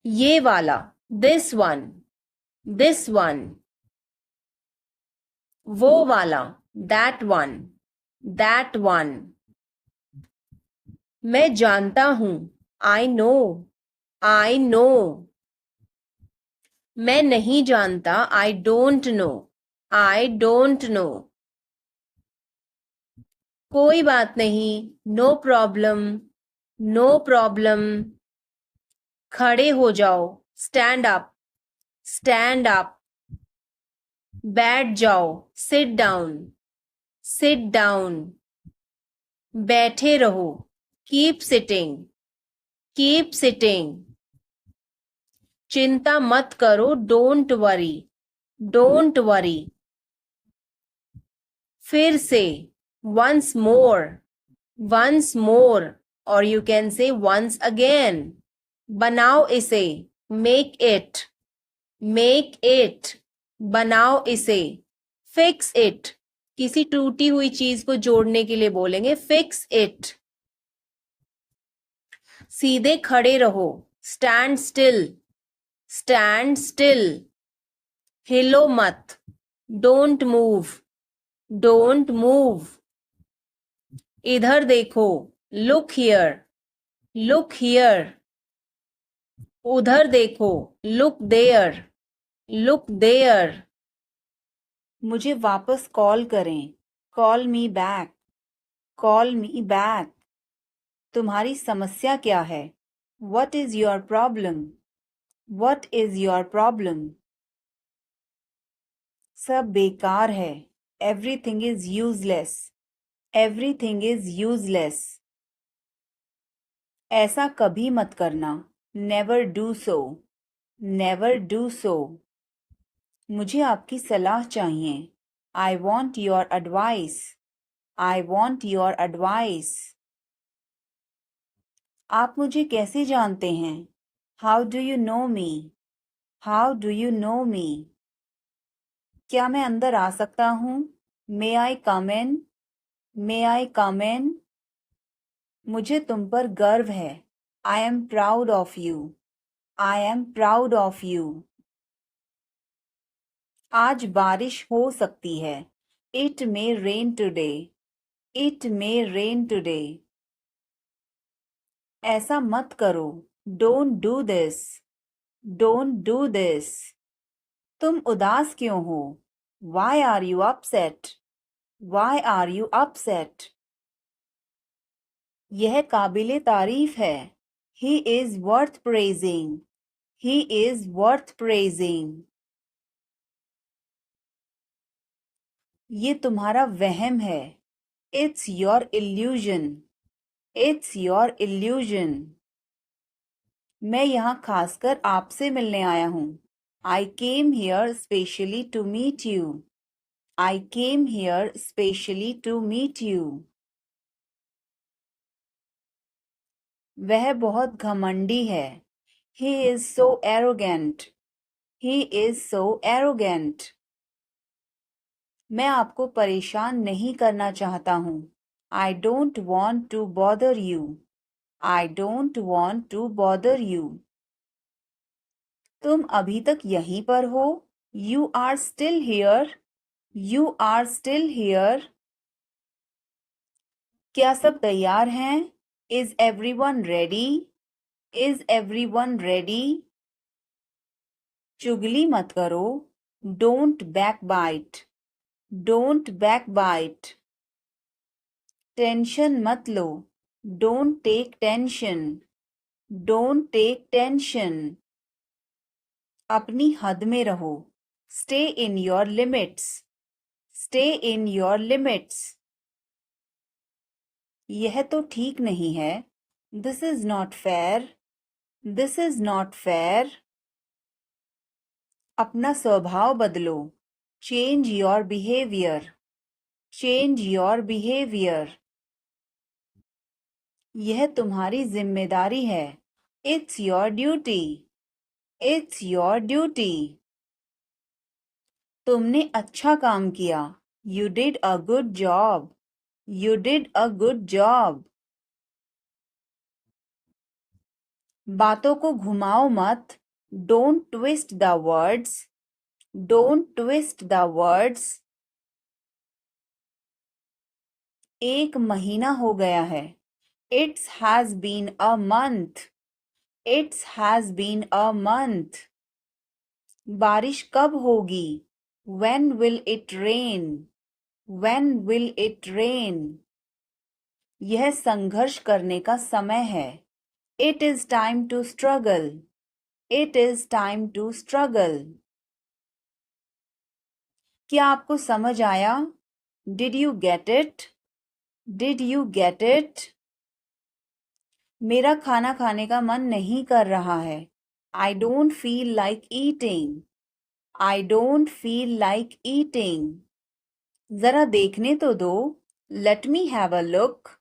ये वाला. This one. This one. वो वाला. That one. That one. मैं जानता हूं. I know. I know. मैं नहीं जानता. I don't know. I don't know. कोई बात नहीं. No problem. No problem. खड़े हो जाओ. Stand up. Stand up. बैठ जाओ. Sit down. Sit down. बैठे रहो. Keep sitting. Keep sitting. चिंता मत करो. Don't worry. Don't worry. फिर से. Once more. Once more. Or you can say once again. बनाओ इसे. Make it. Make it. बनाओ इसे. Fix it. किसी टूटी हुई चीज को जोड़ने के लिए बोलेंगे fix it. सीधे खड़े रहो. Stand still. Stand still. हिलो मत. Don't move. Don't move. इधर देखो. Look here. Look here. उधर देखो. Look there. Look there. मुझे वापस कॉल करें. Call me back. Call me back. तुम्हारी समस्या क्या है? What is your problem? What is your problem? सब बेकार है. Everything is useless. Everything is useless. ऐसा कभी मत करना. Never do so. Never do so. मुझे आपकी सलाह चाहिए. I want your advice. I want your advice. आप मुझे कैसे जानते हैं? How do you know me? How do you know me? क्या मैं अंदर आ सकता हूँ? May I come in? May I come in? मुझे तुम पर गर्व है. I am proud of you. I am proud of you. आज बारिश हो सकती है. It may rain today. It may rain today. ऐसा मत करो. Don't do this. Don't do this. तुम उदास क्यों हो? Why are you upset? Why are you upset? यह काबिले तारीफ है. He is worth praising. He is worth praising. ये तुम्हारा वहम है. It's your illusion. It's your illusion. मैं यहाँ खासकर आपसे मिलने आया हूँ. I came here specially to meet you. I came here specially to meet you. वह बहुत घमंडी है. He is so arrogant. He is so arrogant. मैं आपको परेशान नहीं करना चाहता हूँ. I don't want to bother you. I don't want to bother you. तुम अभी तक यहीं पर हो? You are still here. You are still here. क्या सब तैयार हैं? Is everyone ready? Is everyone ready? चुगली मत करो. Don't backbite. Don't backbite. Tension मत लो. Don't take tension. Don't take tension. अपनी हद में रहो. Stay in your limits. Stay in your limits. यह तो ठीक नहीं है. This is not fair. This is not fair. अपना स्वभाव बदलो. Change your behavior. Change your behavior. यह तुम्हारी जिम्मेदारी है. It's your duty. It's your duty. तुमने अच्छा काम किया. You did a good job. You did a good job. बातों को घुमाओ मत. Don't twist the words. Don't twist the words. 1 महीना हो गया है. It has been a month. It has been a month. बारिश कब होगी? When will it rain? When will it rain? यह संघर्ष करने का समय है. It is time to struggle. It is time to struggle. क्या आपको समझ आया? Did you get it? Did you get it? मेरा खाना खाने का मन नहीं कर रहा है. I don't feel like eating. I don't feel like eating. जरा देखने तो दो. Let me have a look.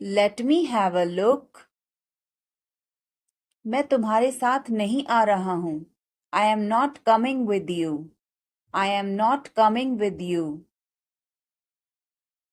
Let me have a look. मैं तुम्हारे साथ नहीं आ रहा हूँ. I am not coming with you. I am not coming with you.